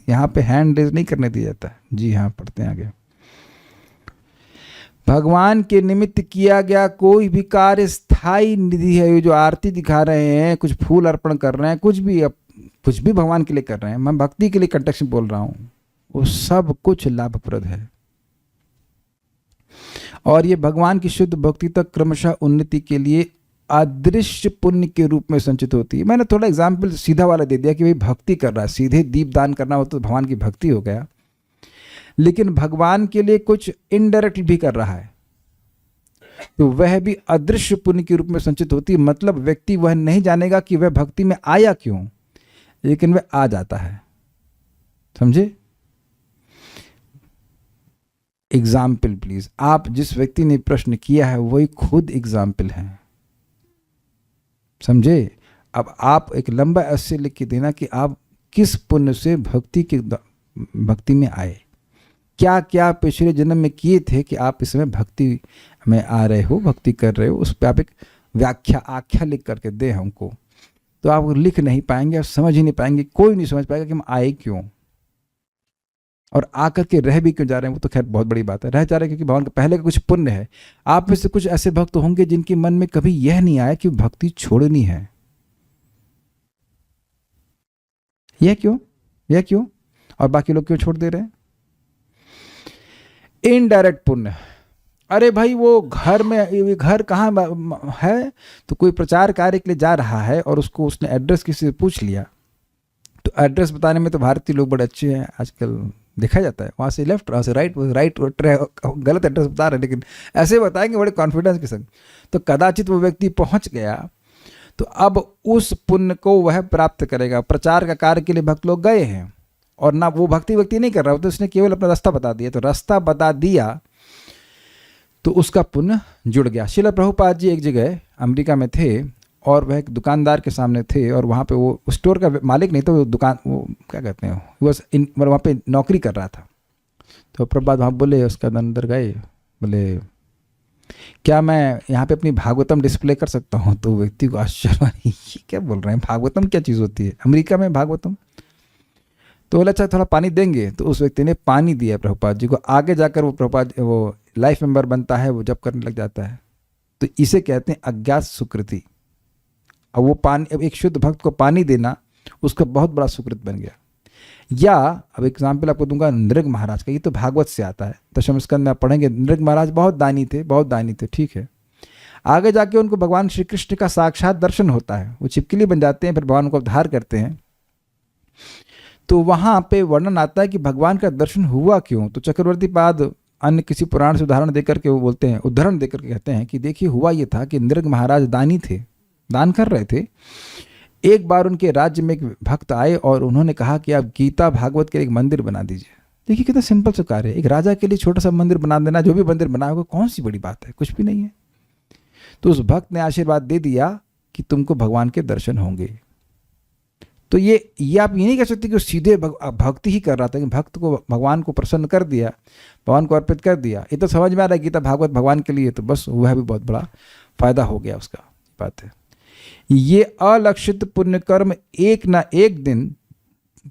यहाँ पे हैंड रेस नहीं करने दिया जाता। जी हाँ, पढ़ते हैं आगे। भगवान के निमित्त किया गया कोई भी कार्य स्थायी निधि है। ये जो आरती दिखा रहे हैं, कुछ फूल अर्पण कर रहे हैं, कुछ भी भगवान के लिए कर रहे हैं, मैं भक्ति के लिए कंटेक्स्ट में बोल रहा हूँ, वो सब कुछ लाभप्रद है। और ये भगवान की शुद्ध भक्ति तक क्रमशः उन्नति के लिए अदृश्य पुण्य के रूप में संचित होती है। मैंने थोड़ा एग्जाम्पल सीधा वाला दे दिया कि भाई भक्ति कर रहा है, सीधे दीप दान करना हो तो भगवान की भक्ति हो गया, लेकिन भगवान के लिए कुछ इनडायरेक्ट भी कर रहा है तो वह भी अदृश्य पुण्य के रूप में संचित होती है। मतलब व्यक्ति वह नहीं जानेगा कि वह भक्ति में आया क्यों, लेकिन वह आ जाता है। समझे? Example please. आप जिस व्यक्ति ने प्रश्न किया है वही खुद एग्जाम्पल है। समझे? अब आप एक लंबा ऐसे लिख के देना कि आप किस पुण्य से भक्ति में आए, क्या क्या पिछले जन्म में किए थे कि आप इस समय भक्ति में आ रहे हो, भक्ति कर रहे हो। उस पर आप एक आख्या लिख करके दे हमको, तो आप लिख नहीं पाएंगे, आप समझ ही नहीं पाएंगे, कोई नहीं समझ पाएगा कि हम आए क्यों और आकर के रह भी क्यों जा रहे हैं। वो तो खैर बहुत बड़ी बात है, रह जा रहे हैं क्योंकि भगवान का पहले का कुछ पुण्य है। आप में से कुछ ऐसे भक्त होंगे जिनके मन में कभी यह नहीं आया कि भक्ति छोड़नी है। यह क्यों और बाकी लोग क्यों छोड़ दे रहे हैं? इनडायरेक्ट पुण्य। अरे भाई वो घर कहाँ है, तो कोई प्रचार कार्य के लिए जा रहा है और उसने एड्रेस किसी से पूछ लिया, तो एड्रेस बताने में तो भारतीय लोग बड़े अच्छे हैं, आजकल देखा जाता है। वहाँ से लेफ्ट, वहाँ से राइट, गलत एड्रेस बता रहे हैं लेकिन ऐसे बताएंगे बड़े कॉन्फिडेंस के संग। तो कदाचित वो व्यक्ति पहुँच गया, तो अब उस पुण्य को वह प्राप्त करेगा। प्रचार का कार्य के लिए भक्त लोग गए हैं और ना वो भक्ति नहीं कर रहा, तो उसने केवल अपना रास्ता बता दिया। तो रास्ता बता दिया तो उसका पुण्य जुड़ गया। श्रील प्रभुपाद जी एक जगह अमेरिका में थे और वह एक दुकानदार के सामने थे और वहाँ पे वो स्टोर का मालिक नहीं था, वो दुकान, वो क्या कहते हैं, वो वहाँ पे नौकरी कर रहा था। तो प्रभुपाद वहाँ बोले, उसके अंदर गए, बोले क्या मैं यहाँ पे अपनी भागवतम डिस्प्ले कर सकता हूँ? तो व्यक्ति को आश्चर्य, ये क्या बोल रहे हैं, भागवतम क्या चीज़ होती है, अमेरिका में भागवतम? तो बोला अच्छा थोड़ा पानी देंगे, तो उस व्यक्ति ने पानी दिया प्रभुपाद जी को। आगे जाकर वो प्रभुपाद वो लाइफ मेंबर बनता है, वो जब करने लग जाता है। तो इसे कहते हैं अज्ञात सुकृति। अब वो पानी, अब एक शुद्ध भक्त को पानी देना उसका बहुत बड़ा सुकृत बन गया। या अब एग्जाम्पल आपको दूंगा नृग महाराज का, ये तो भागवत से आता है, दशम स्कंद में आप पढ़ेंगे। नृग महाराज बहुत दानी थे, बहुत दानी थे, ठीक है। आगे जाके उनको भगवान श्री कृष्ण का साक्षात दर्शन होता है, वो छिपकली बन जाते हैं, फिर भगवान को अवतार करते हैं। तो वहाँ पे वर्णन आता है कि भगवान का दर्शन हुआ क्यों। तो चक्रवर्ती पाद अन्य किसी पुराण से उदाहरण देकर के वो बोलते हैं, उदाहरण देकर के कहते हैं कि देखिए हुआ ये था कि नृग महाराज दानी थे, दान कर रहे थे। एक बार उनके राज्य में एक भक्त आए और उन्होंने कहा कि आप गीता भागवत के एक मंदिर बना दीजिए। देखिए कितना सिंपल सा कार्य है, एक राजा के लिए छोटा सा मंदिर बना देना, जो भी मंदिर बना होगा कौन सी बड़ी बात है, कुछ भी नहीं है। तो उस भक्त ने आशीर्वाद दे दिया कि तुमको भगवान के दर्शन होंगे। तो ये आप ये नहीं कह सकते कि वो सीधे भक्ति ही कर रहा था, कि भक्त को भगवान को प्रसन्न कर दिया, भगवान को अर्पित कर दिया। ये तो समझ में आ रहा है गीता भागवत भगवान के लिए, तो बस वह भी बहुत बड़ा फायदा हो गया उसका, बात है। ये अलक्षित पुण्य कर्म एक ना एक दिन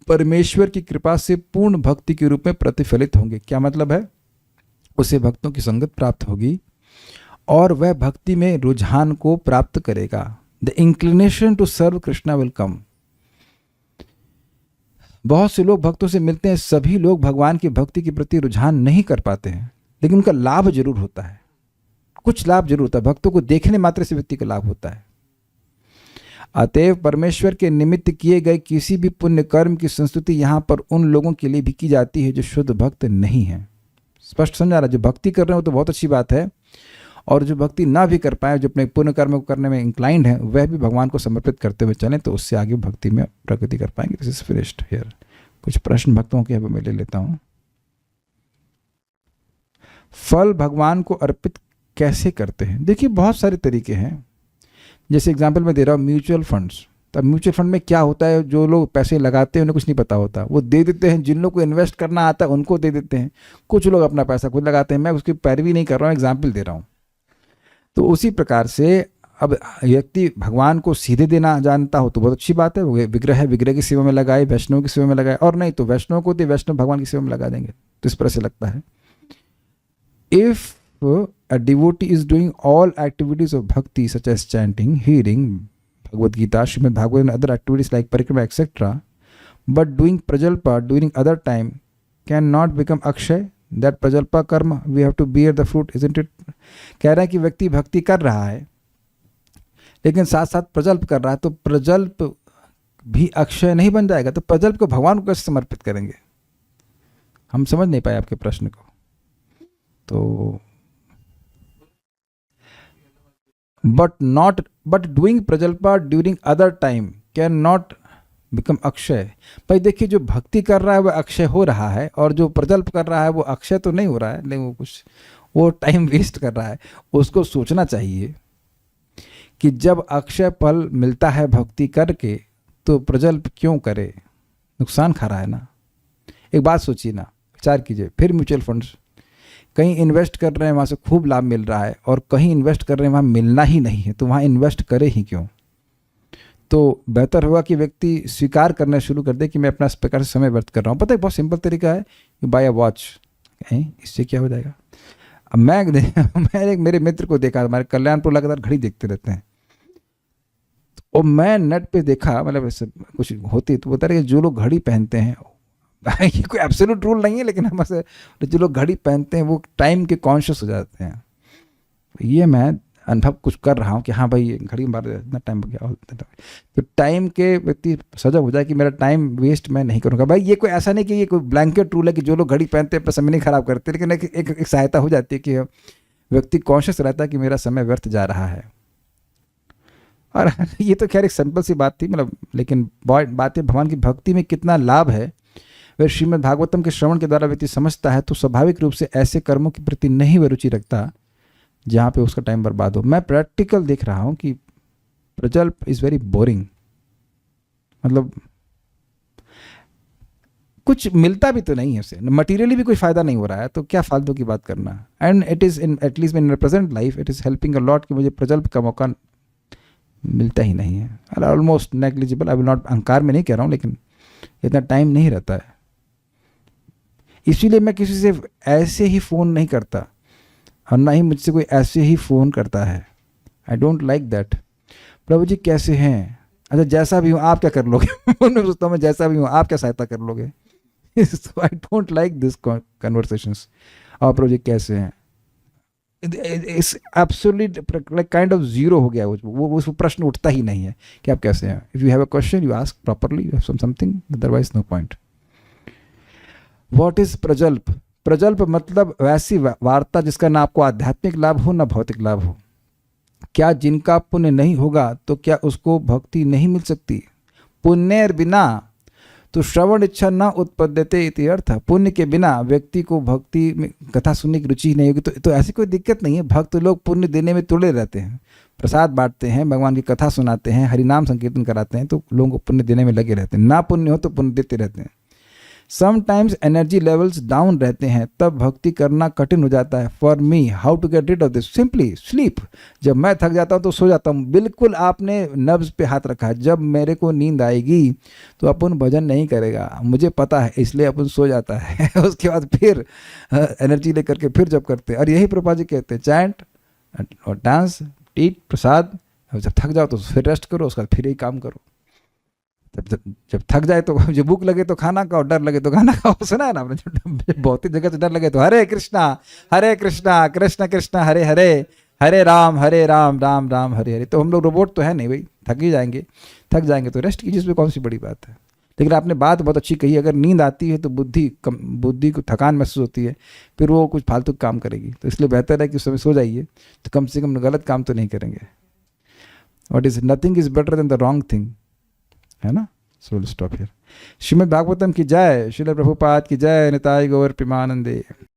परमेश्वर की कृपा से पूर्ण भक्ति के रूप में प्रतिफलित होंगे। क्या मतलब है? उसे भक्तों की संगत प्राप्त होगी और वह भक्ति में रुझान को प्राप्त करेगा। The inclination to serve Krishna will come. बहुत से लोग भक्तों से मिलते हैं, सभी लोग भगवान की भक्ति के प्रति रुझान नहीं कर पाते हैं, लेकिन उनका लाभ जरूर होता है, कुछ लाभ जरूर होता है। भक्तों को देखने मात्र से व्यक्ति का लाभ होता है। अतएव परमेश्वर के निमित्त किए गए किसी भी पुण्य कर्म की संस्तुति यहाँ पर उन लोगों के लिए भी की जाती है जो शुद्ध भक्त नहीं है। स्पष्ट समझा रहा? जो भक्ति कर रहे हो तो बहुत अच्छी बात है, और जो भक्ति ना भी कर पाए, जो अपने पुण्य कर्म को करने में इंक्लाइंड है, वह भी भगवान को समर्पित करते हुए चलें, तो उससे आगे भक्ति में प्रगति कर पाएंगे। This is finished here. कुछ प्रश्न भक्तों के मैं ले लेता हूँ। फल भगवान को अर्पित कैसे करते हैं? देखिए बहुत सारे तरीके हैं। जैसे एग्जाम्पल मैं दे रहा हूँ म्यूचुअल फंड्स। तो म्यूचुअल फंड में क्या होता है, जो लोग पैसे लगाते हैं उन्हें कुछ नहीं पता होता, वो दे देते हैं। जिन लोग को इन्वेस्ट करना आता है उनको दे देते हैं, कुछ लोग अपना पैसा खुद लगाते हैं। मैं उसकी पैरवी नहीं कर रहा हूँ, एग्जाम्पल दे रहा हूँ। तो उसी प्रकार से अब व्यक्ति भगवान को सीधे देना जानता हो तो बहुत अच्छी बात है, वो विग्रह है, विग्रह की सेवा में लगाए, वैष्णव की सेवा में लगाए, और नहीं तो वैष्णव को वैष्णव भगवान की सेवा में लगा देंगे। तो इस तरह से लगता है। If a devotee is doing all activities of bhakti such as chanting, hearing Bhagavad Gita, Srimad Bhagavatam and other activities like parikrama etc., but doing prajalpa during other time cannot become akshay. That prajalpa karma we have to bear the fruit, isn't it? कह रहा है कि व्यक्ति भक्ति कर रहा है लेकिन साथ साथ प्रजल्प कर रहा है, तो प्रजल्प भी अक्षय नहीं बन जाएगा। तो प्रजल्प को भगवान को कैसे समर्पित करेंगे? हम समझ नहीं पाए आपके प्रश्न को। तो but doing prajalpa during other time cannot become Akshay. भाई देखिए, जो भक्ति कर रहा है वह अक्षय हो रहा है, और जो प्रजल्प कर रहा है वो अक्षय तो नहीं हो रहा है, लेकिन वो टाइम वेस्ट कर रहा है। उसको सोचना चाहिए कि जब अक्षय फल मिलता है भक्ति करके, तो प्रजल्प क्यों करे, नुकसान खा रहा है ना। एक बात सोचिए ना, विचार कीजिए। फिर म्यूचुअल फंड्स कहीं इन्वेस्ट कर रहे हैं, वहाँ से खूब लाभ मिल रहा है, और कहीं इन्वेस्ट कर रहे हैं वहाँ मिलना ही नहीं है, तो वहाँ इन्वेस्ट करे ही क्यों? तो बेहतर होगा कि व्यक्ति स्वीकार करना शुरू कर दे कि मैं अपना इस प्रकार से समय व्यर्थ कर रहा हूँ। पता है बहुत सिंपल तरीका है, यू बाय अ वॉच। इससे क्या हो जाएगा? अब मैं मेरे मित्र को देखा, हमारे कल्याणपुर लगातार घड़ी देखते रहते हैं, और मैं नेट पे देखा, मतलब ऐसे कुछ होती तो बता रहे जो लोग घड़ी पहनते हैं, ये कोई एब्सोल्यूट रूल नहीं है, लेकिन हम ऐसे जो लोग घड़ी पहनते हैं वो टाइम के कॉन्शियस हो जाते हैं। ये मैं अनुभव कुछ कर रहा हूँ कि हाँ भाई घड़ी मार इतना टाइम हो गया, तो टाइम के व्यक्ति सजग हो जाए कि मेरा टाइम वेस्ट मैं नहीं करूँगा। भाई ये कोई ऐसा नहीं कि ये कोई ब्लैंकेट रूल है कि जो लोग घड़ी पहनते हैं अपना समय नहीं खराब करते, लेकिन एक सहायता हो जाती है कि व्यक्ति कॉन्शियस रहता है कि मेरा समय व्यर्थ जा रहा है। और ये तो खैर एक सिंपल सी बात थी, मतलब, लेकिन बात है भगवान की भक्ति में कितना लाभ है वह श्रीमद् भागवतम के श्रवण के द्वारा व्यक्ति समझता है, तो स्वाभाविक रूप से ऐसे कर्मों के प्रति नहीं वह रुचि रखता जहाँ पे उसका टाइम बर्बाद हो। मैं प्रैक्टिकल देख रहा हूँ कि प्रजल्प इज़ वेरी बोरिंग। मतलब कुछ मिलता भी तो नहीं है उससे, मटेरियली भी कोई फ़ायदा नहीं हो रहा है, तो क्या फालतू की बात करना। And it is in at least in present life it is helping a lot कि मुझे प्रजल्प का मौका मिलता ही नहीं है, almost negligible. I will not, अहंकार में नहीं कह रहा हूँ, लेकिन इतना टाइम नहीं रहता है। इसीलिए मैं किसी से ऐसे ही फ़ोन नहीं करता और ना ही मुझसे कोई ऐसे ही फ़ोन करता है। I don't like that. Prabhu ji कैसे हैं, अच्छा जैसा भी हूँ आप क्या कर लोगे मैं सोचता हूँ मैं जैसा भी हूँ आप क्या सहायता कर लोगे so I don't like this conversations। और प्रभु जी कैसे हैं, it's absolutely kind of zero हो गया वो प्रश्न उठता ही नहीं है कि आप कैसे हैं। If you have a question you ask properly, you have something, otherwise no point. What is prajalpa? प्रजल्प मतलब वैसी वार्ता जिसका ना आपको आध्यात्मिक लाभ हो ना भौतिक लाभ हो। क्या जिनका पुण्य नहीं होगा तो क्या उसको भक्ति नहीं मिल सकती? पुण्येर बिना तो श्रवण इच्छा न उत्पद्यते इति अर्थ। पुण्य के बिना व्यक्ति को भक्ति में कथा सुनने की रुचि नहीं होगी। तो ऐसी कोई दिक्कत नहीं है। भक्त लोग पुण्य देने में तुले रहते हैं, प्रसाद बांटते हैं, भगवान की कथा सुनाते हैं, हरिनाम संकीर्तन कराते हैं, तो लोगों को पुण्य देने में लगे रहते हैं। ना पुण्य हो तो पुण्य देते रहते हैं। समटाइम्स एनर्जी लेवल्स डाउन रहते हैं, तब भक्ति करना कठिन हो जाता है। For me how to get rid of this? Simply sleep. जब मैं थक जाता हूँ तो सो जाता हूँ। बिल्कुल आपने नब्ज पे हाथ रखा है। जब मेरे को नींद आएगी तो अपन भजन नहीं करेगा, मुझे पता है, इसलिए अपन सो जाता है उसके बाद फिर एनर्जी लेकर के फिर जब करते हैं। और यही प्रभुपाद जी कहते हैं, चैंट और डांस, ईट प्रसाद, जब थक जाओ तो फिर रेस्ट करो, उसके बाद फिर यही काम करो। जब थक जाए तो, जो भूख लगे तो खाना खाओ, डर लगे तो खाना खाओ। सुना है ना आपने? बहुत ही जगह से डर लगे तो हरे कृष्णा कृष्ण कृष्ण हरे हरे, हरे राम राम राम हरे हरे। तो हम लोग रोबोट तो है नहीं भाई, थक ही जाएंगे। थक जाएंगे तो रेस्ट कीजिए, इसमें कौन सी बड़ी बात है। लेकिन आपने बात बहुत अच्छी कही, अगर नींद आती है तो बुद्धि को थकान महसूस होती है, फिर वो कुछ फालतू काम करेगी। तो इसलिए बेहतर है कि उस समय सो जाइए, तो कम से कम गलत काम तो नहीं करेंगे। What is nothing is better than the wrong thing, है ना। So will stop here. Shrimad Bhagavatam की जय, श्रील प्रभुपाद की जय, निताई गौर प्रेमानंदे।